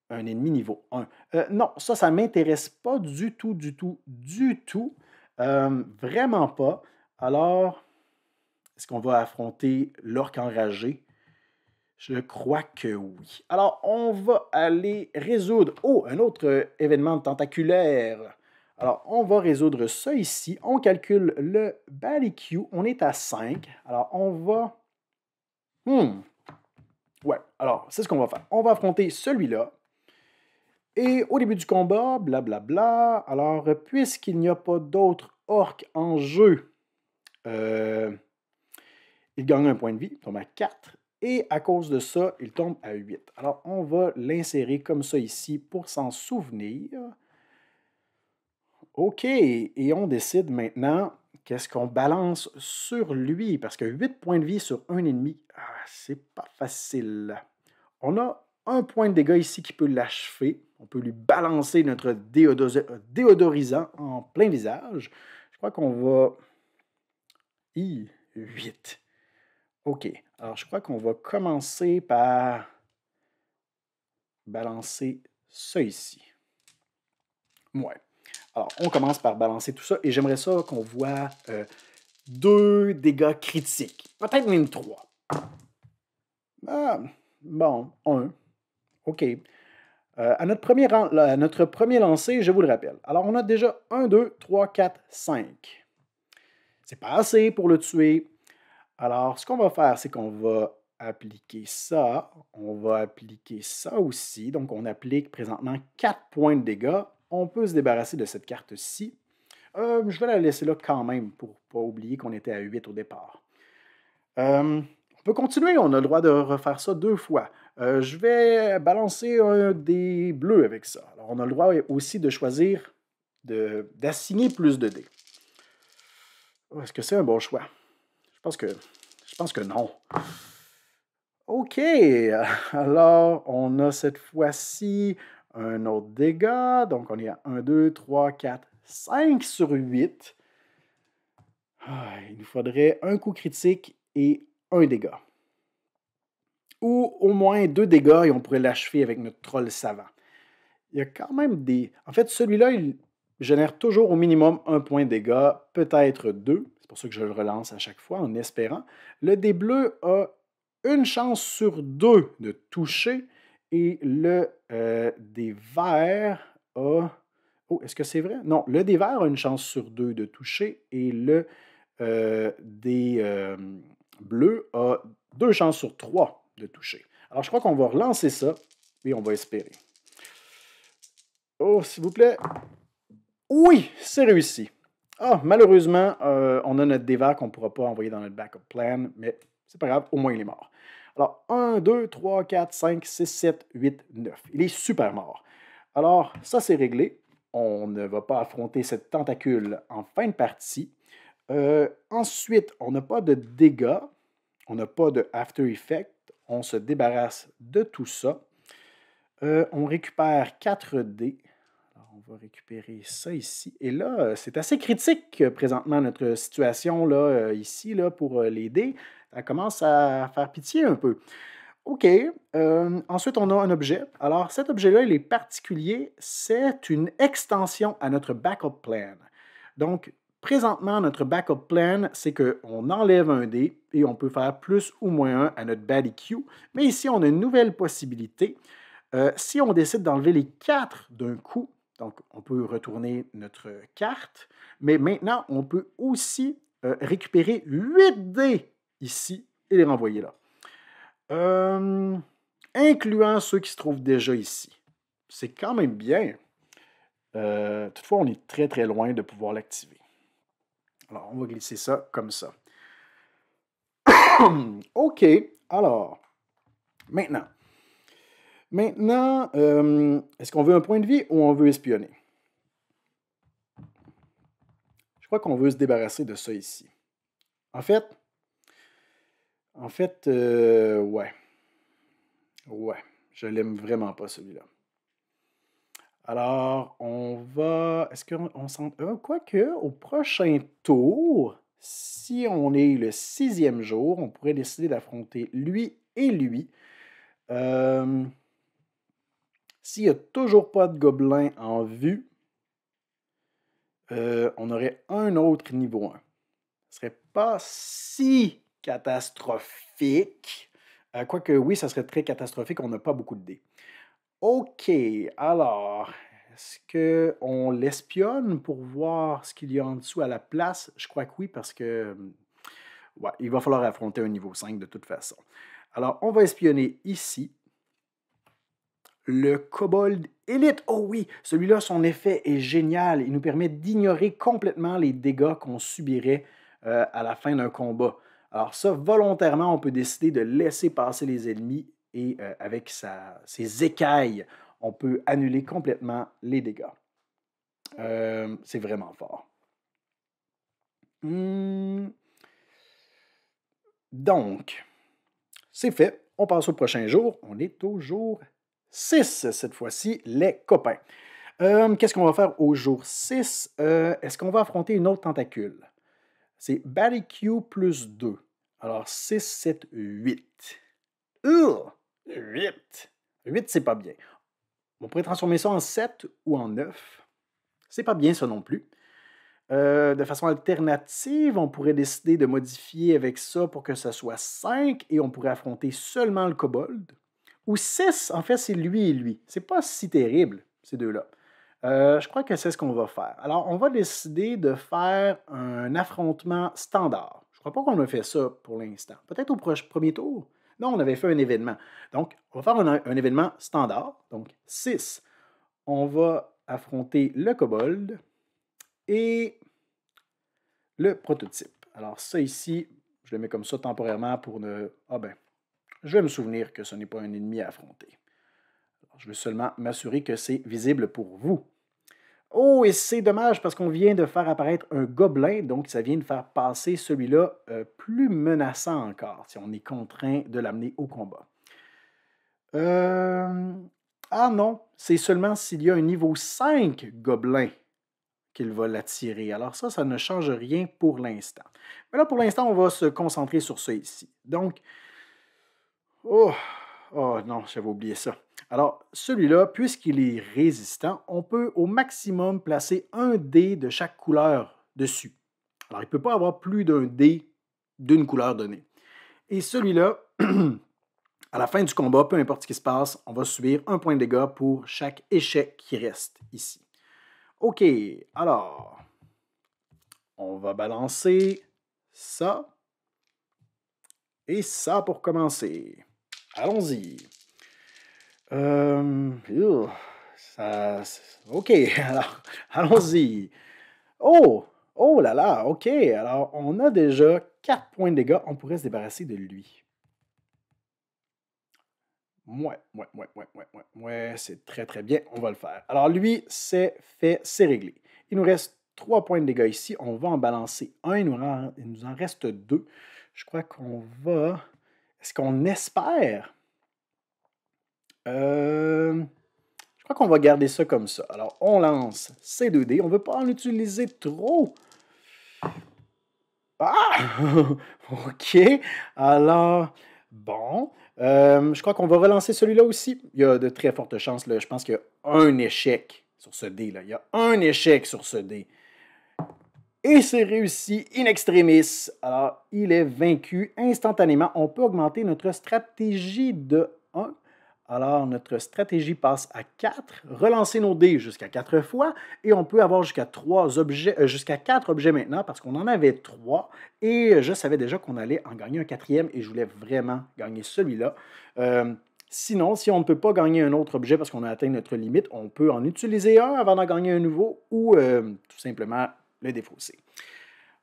Speaker 1: ennemi niveau 1. Non, ça ne m'intéresse pas du tout, du tout, du tout. Vraiment pas. Alors, est-ce qu'on va affronter l'orque enragé? Je crois que oui. Alors, on va aller résoudre... Oh, un autre événement tentaculaire. Alors, on va résoudre ça ici. On calcule le BALIQ. On est à 5. Alors, on va... Ouais, alors, c'est ce qu'on va faire. On va affronter celui-là. Et au début du combat, blablabla. Alors, puisqu'il n'y a pas d'autres orques en jeu, il gagne un point de vie. Il tombe à 4. Et à cause de ça, il tombe à 8. Alors, on va l'insérer comme ça ici pour s'en souvenir. OK, et on décide maintenant qu'est-ce qu'on balance sur lui, parce que 8 points de vie sur un ennemi, c'est pas facile. On a un point de dégâts ici qui peut l'achever. On peut lui balancer notre déodorisant en plein visage. Je crois qu'on va... 8. OK. Alors, je crois qu'on va commencer par balancer ça ici. Ouais. Alors, on commence par balancer tout ça et j'aimerais ça qu'on voit 2 dégâts critiques. Peut-être même 3. Ah, bon, 1. OK. À notre premier lancer, je vous le rappelle. Alors, on a déjà 1, 2, 3, 4, 5. C'est pas assez pour le tuer. Alors, ce qu'on va faire, c'est qu'on va appliquer ça. On va appliquer ça aussi. Donc, on applique présentement 4 points de dégâts. On peut se débarrasser de cette carte-ci. Je vais la laisser là quand même pour ne pas oublier qu'on était à 8 au départ. On peut continuer. On a le droit de refaire ça 2 fois. Je vais balancer un dé bleu avec ça. Alors, on a le droit aussi de choisir d'assigner plus de dés. Est-ce que c'est un bon choix? Je pense que non. OK. Alors, on a cette fois-ci un autre dégât. Donc, on est à 1, 2, 3, 4, 5 sur 8. Il nous faudrait un coup critique et un dégât. Ou au moins 2 dégâts et on pourrait l'achever avec notre troll savant. Il y a quand même des... En fait, celui-là, il génère toujours au minimum 1 point de dégâts, peut-être 2. C'est pour ça que je le relance à chaque fois en espérant. Le dé bleu a une chance sur 2 de toucher et le dé vert a... Oh, est-ce que c'est vrai? Non, le dé vert a une chance sur 2 de toucher et le dé bleu a 2 chances sur 3 de toucher. Alors, je crois qu'on va relancer ça et on va espérer. Oh, s'il vous plaît. Oui, c'est réussi. Ah, malheureusement, on a notre dé vert qu'on ne pourra pas envoyer dans notre backup plan, mais c'est pas grave, au moins il est mort. Alors, 1, 2, 3, 4, 5, 6, 7, 8, 9. Il est super mort. Alors, ça, c'est réglé. On ne va pas affronter cette tentacule en fin de partie. Ensuite, on n'a pas de dégâts. On n'a pas de After Effect. On se débarrasse de tout ça. On récupère 4 dés. Alors, on va récupérer ça ici. Et là, c'est assez critique présentement notre situation là, ici là, pour les dés. Ça commence à faire pitié un peu. OK. Ensuite, on a un objet. Alors, cet objet-là, il est particulier. C'est une extension à notre backup plan. Donc, présentement, notre backup plan, c'est qu'on enlève un dé et on peut faire plus ou moins 1 à notre baddie Q. Mais ici, on a une nouvelle possibilité. Si on décide d'enlever les 4 d'un coup, donc on peut retourner notre carte, mais maintenant, on peut aussi récupérer 8 dés ici et les renvoyer là. Incluant ceux qui se trouvent déjà ici. C'est quand même bien. Toutefois, on est très très loin de pouvoir l'activer. Alors, on va glisser ça comme ça. OK, alors, maintenant, est-ce qu'on veut un point de vie ou on veut espionner? Je crois qu'on veut se débarrasser de ça ici. En fait, ouais. Ouais, je l'aime vraiment pas celui-là. Alors, on va... Est-ce qu'on s'en... Quoique, au prochain tour, si on est le 6e jour, on pourrait décider d'affronter lui et lui. S'il n'y a toujours pas de gobelin en vue, on aurait un autre niveau 1. Ce serait pas si catastrophique. Quoique oui, ça serait très catastrophique, on n'a pas beaucoup de dés. OK, alors, est-ce qu'on l'espionne pour voir ce qu'il y a en dessous à la place? Je crois que oui, parce que ouais, il va falloir affronter un niveau 5 de toute façon. Alors, on va espionner ici. Le Kobold Élite. Oh oui, celui-là, son effet est génial. Il nous permet d'ignorer complètement les dégâts qu'on subirait à la fin d'un combat. Alors ça, volontairement, on peut décider de laisser passer les ennemis et avec ses écailles, on peut annuler complètement les dégâts. C'est vraiment fort. Donc, c'est fait. On passe au prochain jour. On est au jour 6 cette fois-ci, les copains. Qu'est-ce qu'on va faire au jour 6? Est-ce qu'on va affronter une autre tentacule? C'est Baddie Q plus 2. Alors, 6, 7, 8. 8. 8, c'est pas bien. On pourrait transformer ça en 7 ou en 9. C'est pas bien ça non plus. De façon alternative, on pourrait décider de modifier avec ça pour que ça soit 5 et on pourrait affronter seulement le kobold. Ou 6, en fait, c'est lui et lui. C'est pas si terrible, ces deux-là. Je crois que c'est ce qu'on va faire. Alors, on va décider de faire un affrontement standard. Je ne crois pas qu'on a fait ça pour l'instant. Peut-être au premier tour. Non, on avait fait un événement. Donc, on va faire un événement standard. Donc, 6. On va affronter le kobold et le prototype. Alors, ça ici, je le mets comme ça temporairement pour ne... Ah ben, je vais me souvenir que ce n'est pas un ennemi à affronter. Alors, je veux seulement m'assurer que c'est visible pour vous. Oh, et c'est dommage parce qu'on vient de faire apparaître un gobelin, donc ça vient de faire passer celui-là plus menaçant encore, si on est contraint de l'amener au combat. Ah non, c'est seulement s'il y a un niveau 5 gobelin qu'il va l'attirer. Alors ça ne change rien pour l'instant. Mais là, pour l'instant, on va se concentrer sur ça ici. Donc, oh non, j'avais oublié ça. Alors, celui-là, puisqu'il est résistant, on peut au maximum placer un dé de chaque couleur dessus. Alors, il ne peut pas avoir plus d'un dé d'une couleur donnée. Et celui-là, à la fin du combat, peu importe ce qui se passe, on va subir un point de dégâts pour chaque échec qui reste ici. OK, alors, on va balancer ça et ça pour commencer. Allons-y. OK, alors, allons-y. Oh là là, OK. Alors, on a déjà 4 points de dégâts. On pourrait se débarrasser de lui. Ouais, c'est très, très bien. On va le faire. Alors, lui, c'est fait, c'est réglé. Il nous reste 3 points de dégâts ici. On va en balancer un. Il nous en reste 2. Je crois qu'on va... Est-ce qu'on espère... Je crois qu'on va garder ça comme ça. Alors, on lance ces 2 dés. On ne veut pas en utiliser trop. Ah! OK. Alors, bon. Je crois qu'on va relancer celui-là aussi. Il y a de très fortes chances. Là. Je pense qu'il y a un échec sur ce dé. Là. Il y a un échec sur ce dé. Et c'est réussi in extremis. Alors, il est vaincu instantanément. On peut augmenter notre stratégie de 1. Alors, notre stratégie passe à 4. Relancer nos dés jusqu'à 4 fois. Et on peut avoir jusqu'à 3 objets, jusqu'à 4 objets maintenant parce qu'on en avait 3. Et je savais déjà qu'on allait en gagner un quatrième et je voulais vraiment gagner celui-là. Sinon, si on ne peut pas gagner un autre objet parce qu'on a atteint notre limite, on peut en utiliser un avant d'en gagner un nouveau ou tout simplement le défausser.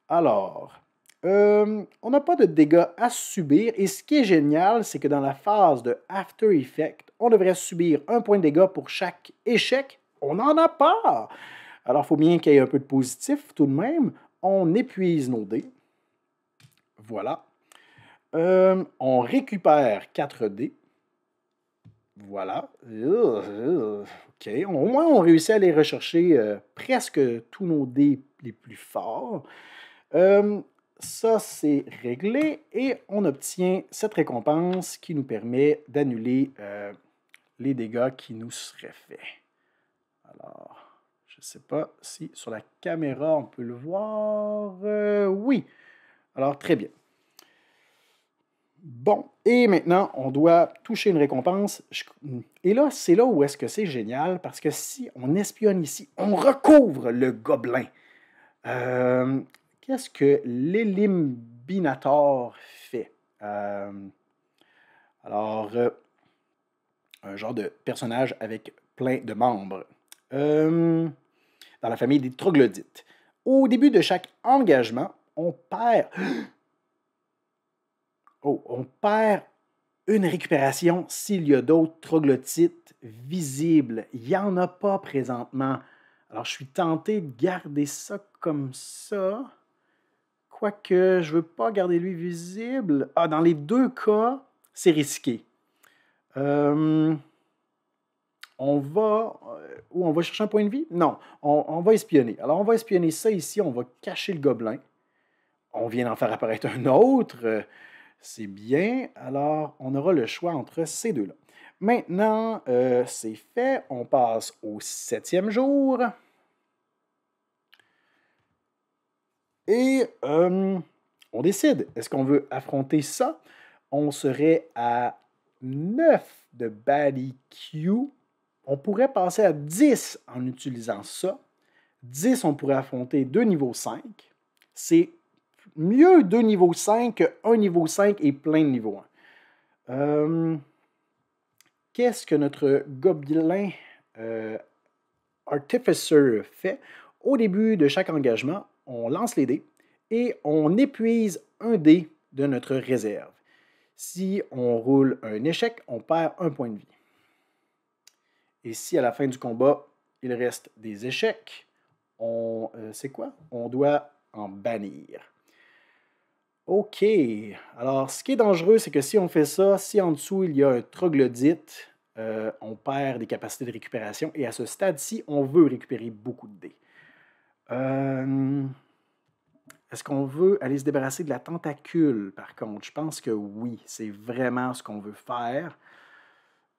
Speaker 1: Alors, on n'a pas de dégâts à subir et ce qui est génial, c'est que dans la phase de After Effect, on devrait subir un point de dégâts pour chaque échec. On n'en a pas! Alors, il faut bien qu'il y ait un peu de positif tout de même. On épuise nos dés. Voilà. On récupère 4 dés. Voilà. OK. Au moins, on réussit à aller rechercher presque tous nos dés les plus forts. Ça, c'est réglé et on obtient cette récompense qui nous permet d'annuler les dégâts qui nous seraient faits. Alors, je ne sais pas si sur la caméra on peut le voir. Oui. Alors, très bien. Bon, et maintenant, on doit toucher une récompense. Et là, c'est là où est-ce que c'est génial, parce que si on espionne ici, on recouvre le gobelin. Qu'est-ce que l'Eliminator fait? Alors, un genre de personnage avec plein de membres. Dans la famille des troglodytes. Au début de chaque engagement, on perd... Oh, on perd une récupération s'il y a d'autres troglodytes visibles. Il n'y en a pas présentement. Alors, je suis tenté de garder ça comme ça. Quoique, je ne veux pas garder lui visible. Ah, dans les deux cas, c'est risqué. On va chercher un point de vie? Non, on va espionner. Alors, on va espionner ça ici. On va cacher le gobelin. On vient d'en faire apparaître un autre. C'est bien. Alors, on aura le choix entre ces deux-là. Maintenant, c'est fait. On passe au 7e jour. Et on décide. Est-ce qu'on veut affronter ça? On serait à 9 de Baddie Q. On pourrait passer à 10 en utilisant ça. 10, on pourrait affronter 2 niveaux 5. C'est mieux 2 niveaux 5 qu'un niveau 5 et plein de niveau 1. Qu'est-ce que notre gobelin Artificer fait? Au début de chaque engagement, on lance les dés et on épuise un dé de notre réserve. Si on roule un échec, on perd un point de vie. Et si à la fin du combat, il reste des échecs, c'est quoi? On doit en bannir. OK. Alors, ce qui est dangereux, c'est que si on fait ça, si en dessous, il y a un troglodyte, on perd des capacités de récupération. Et à ce stade-ci, on veut récupérer beaucoup de dés. Est-ce qu'on veut aller se débarrasser de la tentacule, par contre? Je pense que oui, c'est vraiment ce qu'on veut faire.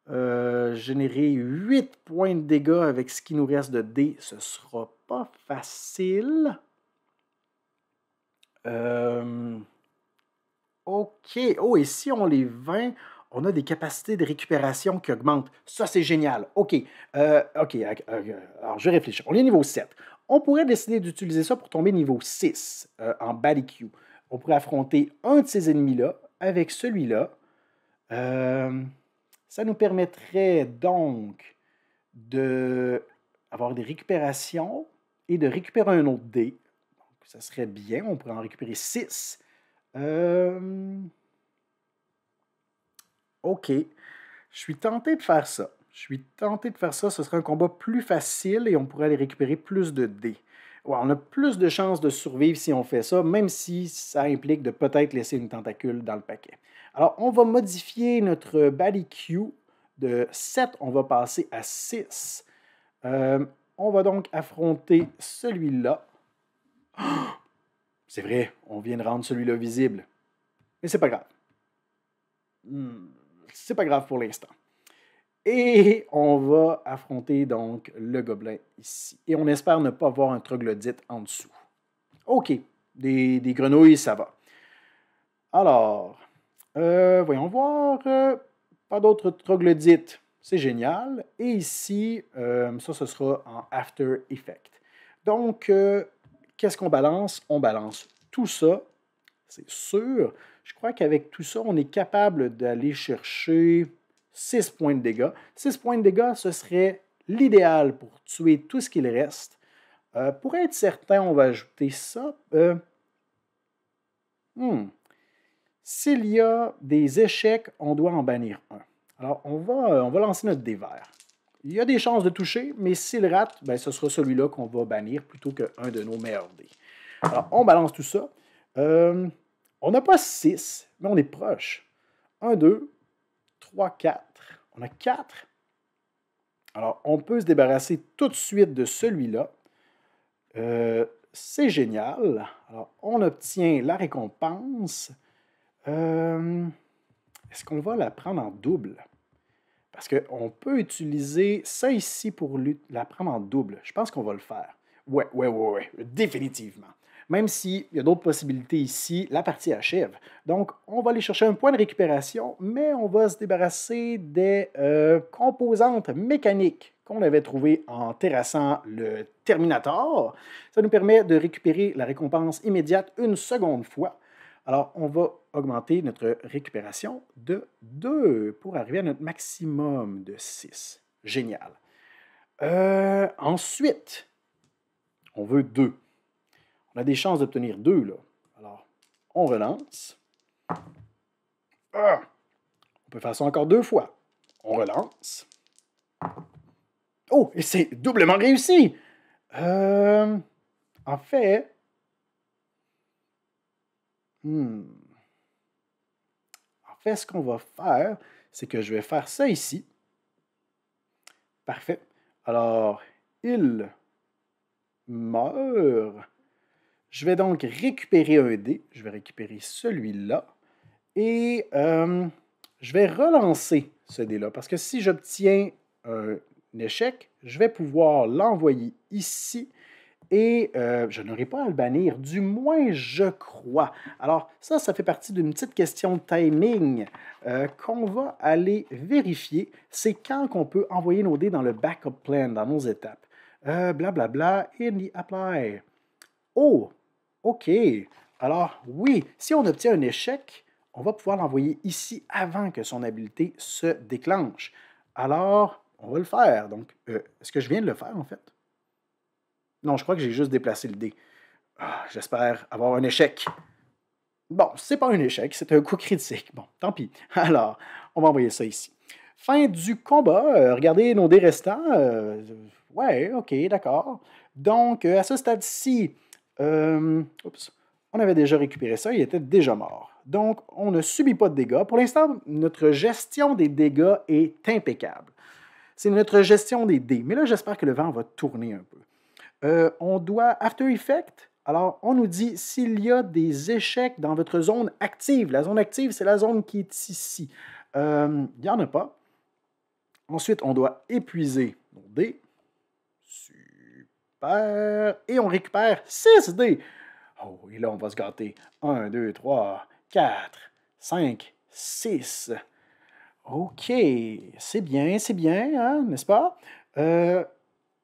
Speaker 1: Générer 8 points de dégâts avec ce qui nous reste de dés, ce ne sera pas facile. OK. Oh, et si on les vainc, on a des capacités de récupération qui augmentent. Ça, c'est génial. OK. OK. Alors, je vais réfléchir. On est niveau 7. On pourrait décider d'utiliser ça pour tomber niveau 6 en Baddie Q. On pourrait affronter un de ces ennemis-là avec celui-là. Ça nous permettrait donc d'avoir des récupérations et de récupérer un autre dé. Donc, ça serait bien. On pourrait en récupérer 6. OK. Je suis tenté de faire ça. Ce serait un combat plus facile et on pourrait aller récupérer plus de dés. Ouais, on a plus de chances de survivre si on fait ça, même si ça implique de peut-être laisser une tentacule dans le paquet. Alors, on va modifier notre Baddie Q de 7, on va passer à 6. On va donc affronter celui-là. C'est vrai, on vient de rendre celui-là visible. Mais c'est pas grave. C'est pas grave pour l'instant. Et on va affronter donc le gobelin ici. Et on espère ne pas voir un troglodyte en dessous. OK, des grenouilles, ça va. Alors, voyons voir. Pas d'autres troglodytes. C'est génial. Et ici, ça, ce sera en After Effect. Donc, qu'est-ce qu'on balance? On balance tout ça, c'est sûr. Je crois qu'avec tout ça, on est capable d'aller chercher 6 points de dégâts. 6 points de dégâts, ce serait l'idéal pour tuer tout ce qu'il reste. Pour être certain, on va ajouter ça. S'il y a des échecs, on doit en bannir un. Alors, on va lancer notre dé vert. Il y a des chances de toucher, mais s'il rate, ben, ce sera celui-là qu'on va bannir plutôt qu'un de nos meilleurs dés. Alors, on balance tout ça. On n'a pas 6, mais on est proche. 1, 2, 3, 4. On a 4. Alors, on peut se débarrasser tout de suite de celui-là. C'est génial. Alors, on obtient la récompense. Est-ce qu'on va la prendre en double? Parce qu'on peut utiliser ça ici pour la prendre en double. Je pense qu'on va le faire. Ouais, définitivement. Même s'il y a d'autres possibilités ici, la partie achève. Donc, on va aller chercher un point de récupération, mais on va se débarrasser des composantes mécaniques qu'on avait trouvées en terrassant le Terminator. Ça nous permet de récupérer la récompense immédiate une seconde fois. Alors, on va augmenter notre récupération de 2 pour arriver à notre maximum de 6. Génial. Ensuite, on veut 2. On a des chances d'obtenir 2, là. Alors, on relance. On peut faire ça encore 2 fois. On relance. Oh, et c'est doublement réussi! En fait... En fait, ce qu'on va faire, c'est que je vais faire ça ici. Parfait. Alors, il meurt. Je vais donc récupérer un dé. Je vais récupérer celui-là. Et je vais relancer ce dé-là. Parce que si j'obtiens un échec, je vais pouvoir l'envoyer ici. Et je n'aurai pas à le bannir, du moins je crois. Alors ça fait partie d'une petite question de timing qu'on va aller vérifier. C'est quand qu'on peut envoyer nos dés dans le backup plan, dans nos étapes. Blablabla, in the apply. Oh, OK. Alors oui, si on obtient un échec, on va pouvoir l'envoyer ici avant que son habileté se déclenche. Alors, on va le faire. Donc, est-ce que je viens de le faire en fait? Non, je crois que j'ai juste déplacé le dé. J'espère avoir un échec. Bon, c'est pas un échec, c'est un coup critique. Bon, tant pis. Alors, on va envoyer ça ici. Fin du combat. Regardez nos dés restants. Ouais, OK, d'accord. Donc, à ce stade-ci, on avait déjà récupéré ça, il était déjà mort. Donc, on ne subit pas de dégâts. Pour l'instant, notre gestion des dégâts est impeccable. C'est notre gestion des dés. Mais là, j'espère que le vent va tourner un peu. On doit After Effect. Alors, on nous dit s'il y a des échecs dans votre zone active. La zone active, c'est la zone qui est ici. Il n'y en a pas. Ensuite, on doit épuiser nos dés. Super. Et on récupère 6 dés. Oh, et là, on va se gâter. 1, 2, 3, 4, 5, 6. OK. C'est bien, hein, n'est-ce pas?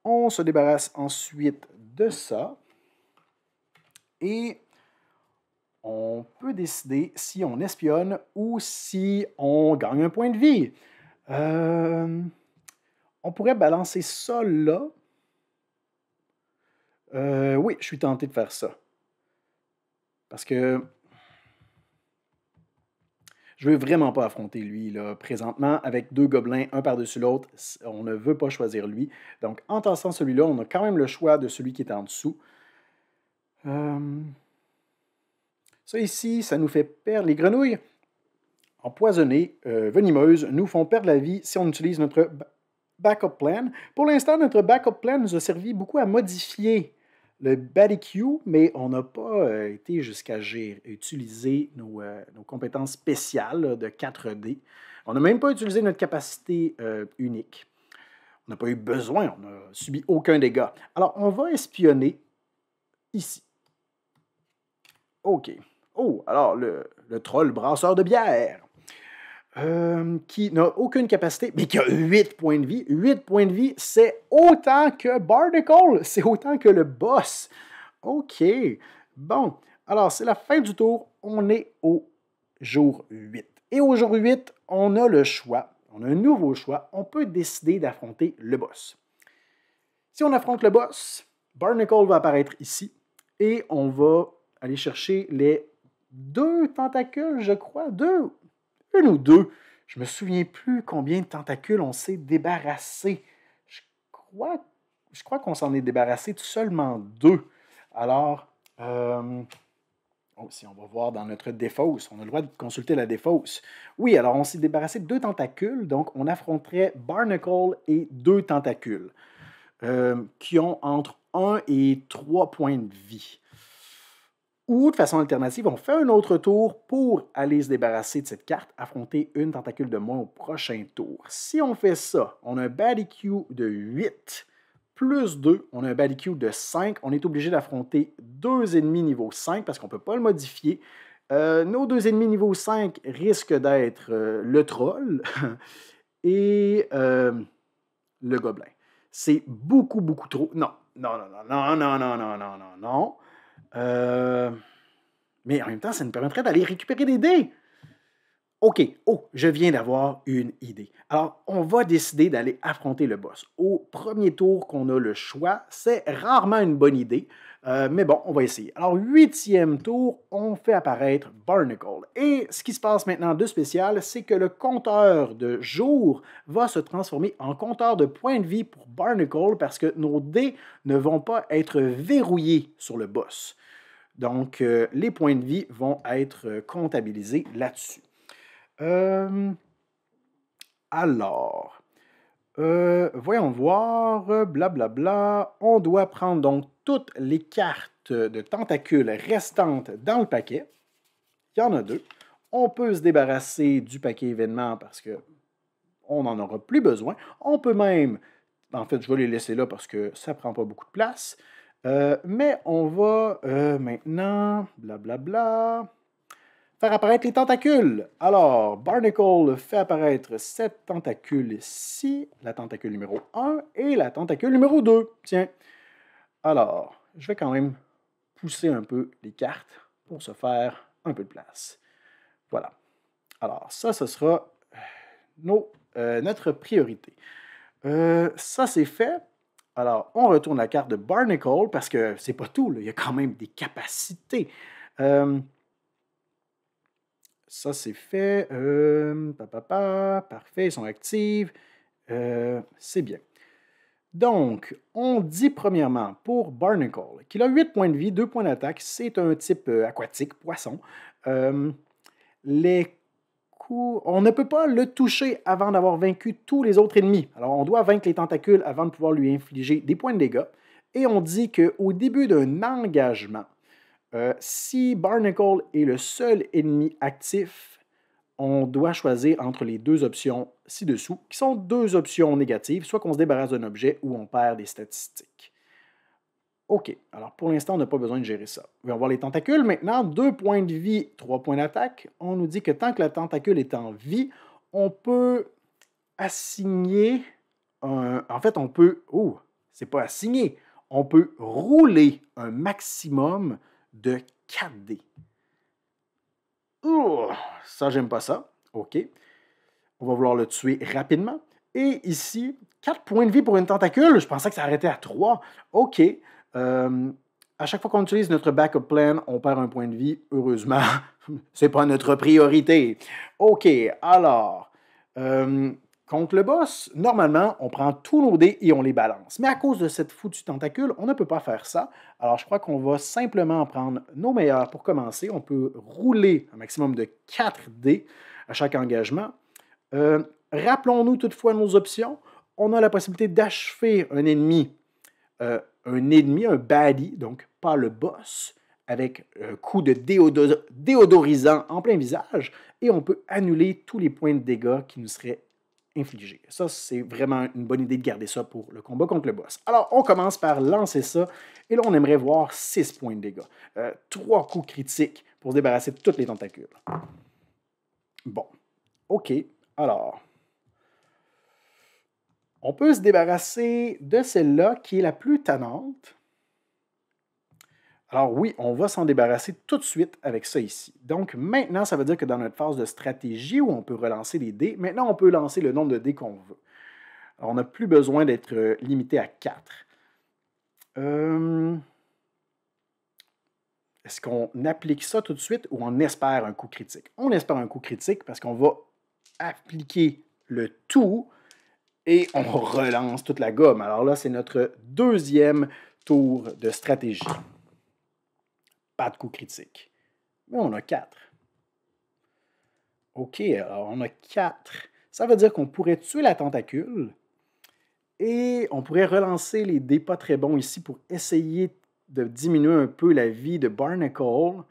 Speaker 1: On se débarrasse ensuite de ça et on peut décider si on espionne ou si on gagne un point de vie. On pourrait balancer ça là. Oui, je suis tenté de faire ça. Parce que je ne veux vraiment pas affronter lui, là, présentement, avec 2 gobelins, un par-dessus l'autre. On ne veut pas choisir lui. Donc, en tassant celui-là, on a quand même le choix de celui qui est en dessous. Ça ici, ça nous fait perdre les grenouilles empoisonnées, venimeuses, nous font perdre la vie si on utilise notre backup plan. Pour l'instant, notre backup plan nous a servi beaucoup à modifier le BattleQ, mais on n'a pas été jusqu'à utiliser nos compétences spéciales là, de 4D. On n'a même pas utilisé notre capacité unique. On n'a pas eu besoin, on n'a subi aucun dégât. Alors, on va espionner ici. OK. Oh, alors le troll brasseur de bière, qui n'a aucune capacité, mais qui a 8 points de vie. 8 points de vie, c'est autant que Barnacle, c'est autant que le boss. OK. Bon, alors c'est la fin du tour. On est au jour 8. Et au jour 8, on a le choix, on a un nouveau choix. On peut décider d'affronter le boss. Si on affronte le boss, Barnacle va apparaître ici et on va aller chercher les 2 tentacules, je crois. Une ou deux. Je me souviens plus combien de tentacules on s'est débarrassé. Je crois qu'on s'en est débarrassé de seulement 2. Alors, si on va voir dans notre défausse, on a le droit de consulter la défausse. Oui, alors on s'est débarrassé de 2 tentacules, donc on affronterait Barnacle et 2 tentacules qui ont entre 1 et 3 points de vie. Ou, de façon alternative, on fait un autre tour pour aller se débarrasser de cette carte, affronter une tentacule de moins au prochain tour. Si on fait ça, on a un Bad EQ de 8, plus 2, on a un Bad EQ de 5. On est obligé d'affronter 2 ennemis niveau 5 parce qu'on ne peut pas le modifier. Nos 2 ennemis niveau 5 risquent d'être le troll et le gobelin. C'est beaucoup, beaucoup trop. Non. Mais en même temps, ça nous permettrait d'aller récupérer des dés. OK. Oh, je viens d'avoir une idée. Alors, on va décider d'aller affronter le boss. Au premier tour qu'on a le choix, c'est rarement une bonne idée. Mais bon, on va essayer. Alors, 8e tour, on fait apparaître Barnacle. Et ce qui se passe maintenant de spécial, c'est que le compteur de jours va se transformer en compteur de points de vie pour Barnacle parce que nos dés ne vont pas être verrouillés sur le boss. Donc, les points de vie vont être comptabilisés là-dessus. Alors, voyons voir, blablabla. On doit prendre donc toutes les cartes de tentacules restantes dans le paquet. Il y en a 2. On peut se débarrasser du paquet événement parce qu'on n'en aura plus besoin. On peut même, en fait, je vais les laisser là parce que ça ne prend pas beaucoup de place. Mais on va maintenant, blablabla, faire apparaître les tentacules. Alors, Barnacle fait apparaître cette tentacule ici, la tentacule numéro 1 et la tentacule numéro 2. Tiens. Alors, je vais quand même pousser un peu les cartes pour se faire un peu de place. Voilà. Alors, ça, ce sera notre priorité. Ça, c'est fait. Alors, on retourne la carte de Barnacle parce que c'est pas tout, là. Il y a quand même des capacités. Ça, c'est fait. Parfait, ils sont actifs. C'est bien. Donc, on dit premièrement pour Barnacle qu'il a 8 points de vie, 2 points d'attaque. C'est un type aquatique, poisson. Les coups, on ne peut pas le toucher avant d'avoir vaincu tous les autres ennemis. Alors, on doit vaincre les tentacules avant de pouvoir lui infliger des points de dégâts. Et on dit qu'au début d'un engagement, si Barnacle est le seul ennemi actif, on doit choisir entre les 2 options ci-dessous, qui sont 2 options négatives, soit qu'on se débarrasse d'un objet ou on perd des statistiques. OK, alors pour l'instant, on n'a pas besoin de gérer ça. On va voir les tentacules. Maintenant, 2 points de vie, 3 points d'attaque. On nous dit que tant que la tentacule est en vie, on peut assigner en fait, on peut... Oh, c'est pas assigner. On peut rouler un maximum de 4 dés. Ça, j'aime pas ça. OK. On va vouloir le tuer rapidement. Et ici, 4 points de vie pour une tentacule. Je pensais que ça arrêtait à 3. OK. À chaque fois qu'on utilise notre backup plan, on perd un point de vie. Heureusement, c'est pas notre priorité. OK. Alors, contre le boss, normalement, on prend tous nos dés et on les balance. Mais à cause de cette foutue tentacule, on ne peut pas faire ça. Alors, je crois qu'on va simplement prendre nos meilleurs pour commencer. On peut rouler un maximum de 4 dés à chaque engagement. Rappelons-nous toutefois nos options. On a la possibilité d'achever un ennemi, un baddie, donc pas le boss, avec un coup de déodorisant en plein visage. Et on peut annuler tous les points de dégâts qui nous seraient infligé. Ça, c'est vraiment une bonne idée de garder ça pour le combat contre le boss. Alors, on commence par lancer ça, et là, on aimerait voir 6 points de dégâts. 3 coups critiques pour se débarrasser de toutes les tentacules. Bon, OK, alors, on peut se débarrasser de celle-là qui est la plus tannante. Alors oui, on va s'en débarrasser tout de suite avec ça ici. Donc maintenant, ça veut dire que dans notre phase de stratégie où on peut relancer les dés, maintenant on peut lancer le nombre de dés qu'on veut. Alors, on n'a plus besoin d'être limité à 4. Est-ce qu'on applique ça tout de suite ou on espère un coup critique? On espère un coup critique parce qu'on va appliquer le tout et on relance toute la gomme. Alors là, c'est notre deuxième tour de stratégie. Pas de coup critique. Mais on a 4. OK, alors on a 4. Ça veut dire qu'on pourrait tuer la tentacule et on pourrait relancer les dés pas très bons ici pour essayer de diminuer un peu la vie de Barnacle.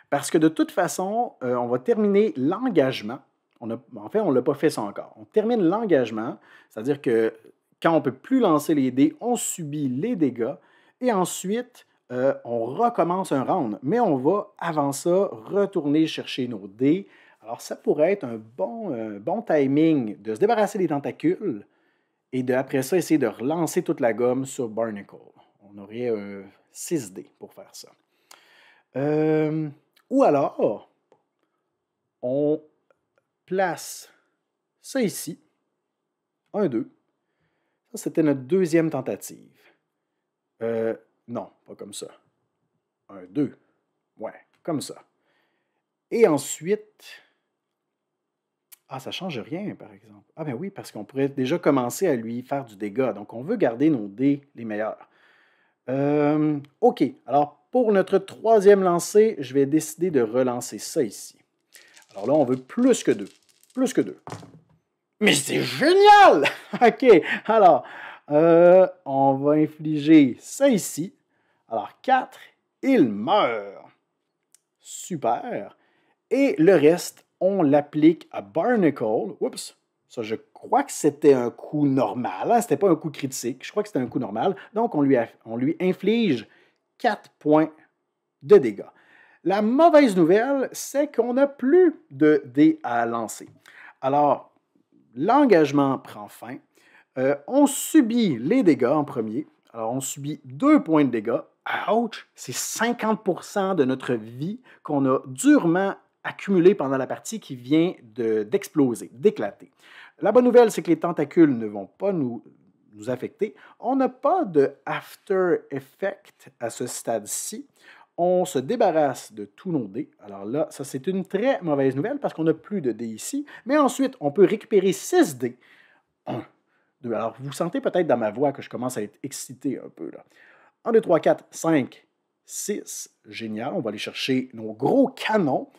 Speaker 1: Parce que de toute façon, on va terminer l'engagement. En fait, on ne l'a pas fait ça encore. On termine l'engagement, c'est-à-dire que quand on ne peut plus lancer les dés, on subit les dégâts et ensuite, on recommence un round. Mais on va, avant ça, retourner chercher nos dés. Alors, ça pourrait être un bon timing de se débarrasser des tentacules et après ça, essayer de relancer toute la gomme sur Barnacle. On aurait 6 dés pour faire ça. Ou alors, on place ça ici. 1, 2. Ça, c'était notre deuxième tentative. Non, pas comme ça. 1, 2. Ouais, comme ça. Et ensuite... Ah, ça ne change rien, par exemple. Ah ben oui, parce qu'on pourrait déjà commencer à lui faire du dégât. Donc, on veut garder nos dés les meilleurs. OK. Alors, pour notre troisième lancer, je vais décider de relancer ça ici. Alors là, on veut plus que 2. Plus que 2. Mais c'est génial! OK. Alors, on va infliger ça ici. Alors, 4, il meurt. Super. Et le reste, on l'applique à Barnacle. Oups. Ça, je crois que c'était un coup normal. Hein? Ce n'était pas un coup critique. Je crois que c'était un coup normal. Donc, on lui inflige 4 points de dégâts. La mauvaise nouvelle, c'est qu'on n'a plus de dés à lancer. Alors, l'engagement prend fin. On subit les dégâts en premier. Alors, on subit 2 points de dégâts. Ouch! C'est 50% de notre vie qu'on a durement accumulé pendant la partie qui vient d'exploser, d'éclater. La bonne nouvelle, c'est que les tentacules ne vont pas nous affecter. On n'a pas de after effect à ce stade-ci. On se débarrasse de tous nos dés. Alors là, ça c'est une très mauvaise nouvelle parce qu'on n'a plus de dés ici. Mais ensuite, on peut récupérer 6 dés. 1, 2. Alors, vous sentez peut-être dans ma voix que je commence à être excité un peu là. 1, 2, 3, 4, 5, 6. Génial. On va aller chercher nos gros canons.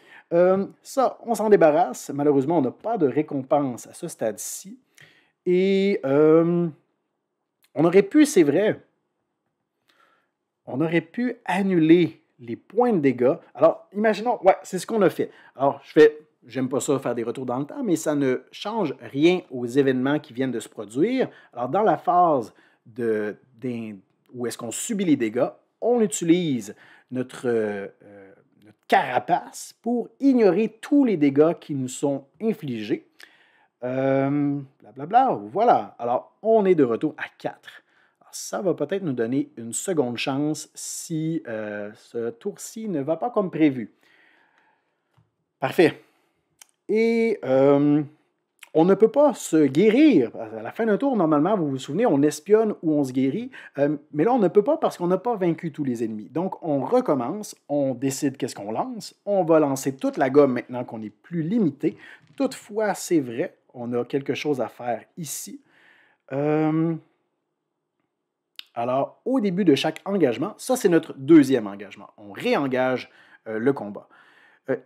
Speaker 1: Ça, on s'en débarrasse. Malheureusement, on n'a pas de récompense à ce stade-ci. Et on aurait pu, c'est vrai, on aurait pu annuler les points de dégâts. Alors, imaginons, ouais, c'est ce qu'on a fait. Alors, j'aime pas ça faire des retours dans le temps, mais ça ne change rien aux événements qui viennent de se produire. Alors, dans la phase où est-ce qu'on subit les dégâts, on utilise notre carapace pour ignorer tous les dégâts qui nous sont infligés. Blablabla, voilà. Alors, on est de retour à 4. Alors, ça va peut-être nous donner une seconde chance si ce tour-ci ne va pas comme prévu. Parfait. Et on ne peut pas se guérir. À la fin d'un tour, normalement, vous vous souvenez, on espionne ou on se guérit. Mais là, on ne peut pas parce qu'on n'a pas vaincu tous les ennemis. Donc, on recommence, on décide qu'est-ce qu'on lance. On va lancer toute la gomme maintenant qu'on est plus limité. Toutefois, c'est vrai, on a quelque chose à faire ici. Alors, au début de chaque engagement, ça c'est notre deuxième engagement. On réengage le combat.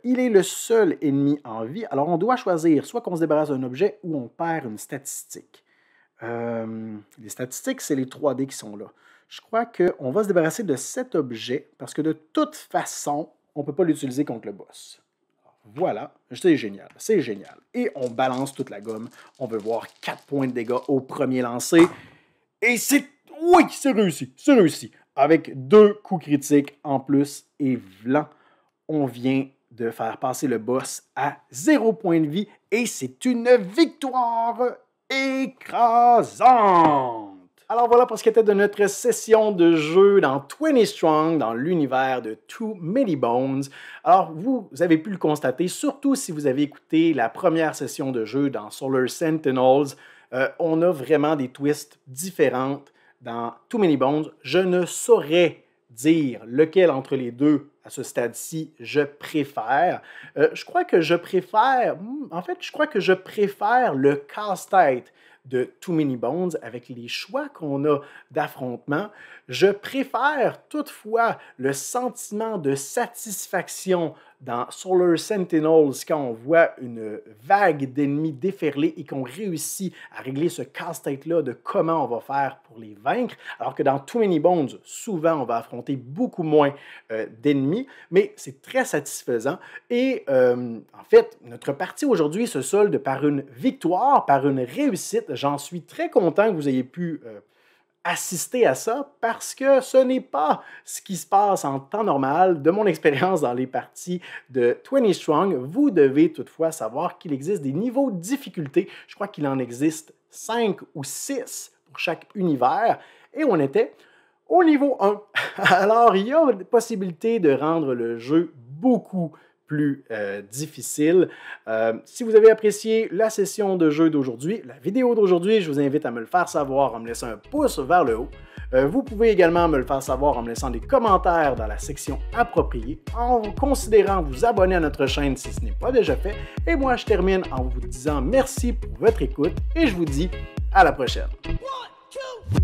Speaker 1: Il est le seul ennemi en vie. Alors, on doit choisir soit qu'on se débarrasse d'un objet ou on perd une statistique. Les statistiques, c'est les 3D qui sont là. Je crois qu'on va se débarrasser de cet objet parce que de toute façon, on ne peut pas l'utiliser contre le boss. Alors, Voilà, c'est génial, c'est génial. Et on balance toute la gomme. On veut voir 4 points de dégâts au premier lancer. Et c'est... Oui, c'est réussi, c'est réussi. Avec 2 coups critiques en plus. Et vlan, on vient de faire passer le boss à 0 point de vie. Et c'est une victoire écrasante. Alors voilà pour ce qui était de notre session de jeu dans 20 Strong, dans l'univers de Too Many Bones. Alors vous avez pu le constater, surtout si vous avez écouté la première session de jeu dans Solar Sentinels, on a vraiment des twists différentes dans Too Many Bones. Je ne saurais dire lequel entre les deux à ce stade-ci je préfère. Je crois que je préfère le casse-tête de Too Many Bones avec les choix qu'on a d'affrontement. Je préfère toutefois le sentiment de satisfaction dans Solar Sentinels quand on voit une vague d'ennemis déferler et qu'on réussit à régler ce casse-tête-là de comment on va faire pour les vaincre, alors que dans Too Many Bones, souvent on va affronter beaucoup moins d'ennemis, mais c'est très satisfaisant. Et en fait, notre partie aujourd'hui se solde par une victoire, par une réussite. J'en suis très content que vous ayez pu assister à ça parce que ce n'est pas ce qui se passe en temps normal. De mon expérience dans les parties de 20 Strong, vous devez toutefois savoir qu'il existe des niveaux de difficulté. Je crois qu'il en existe 5 ou 6 pour chaque univers et on était au niveau 1. Alors, il y a la possibilité de rendre le jeu beaucoup plus difficile. Si vous avez apprécié la session de jeu d'aujourd'hui, la vidéo d'aujourd'hui, je vous invite à me le faire savoir en me laissant un pouce vers le haut. Vous pouvez également me le faire savoir en me laissant des commentaires dans la section appropriée, en considérant vous abonner à notre chaîne si ce n'est pas déjà fait. Et moi, je termine en vous disant merci pour votre écoute et je vous dis à la prochaine.
Speaker 2: 1, 2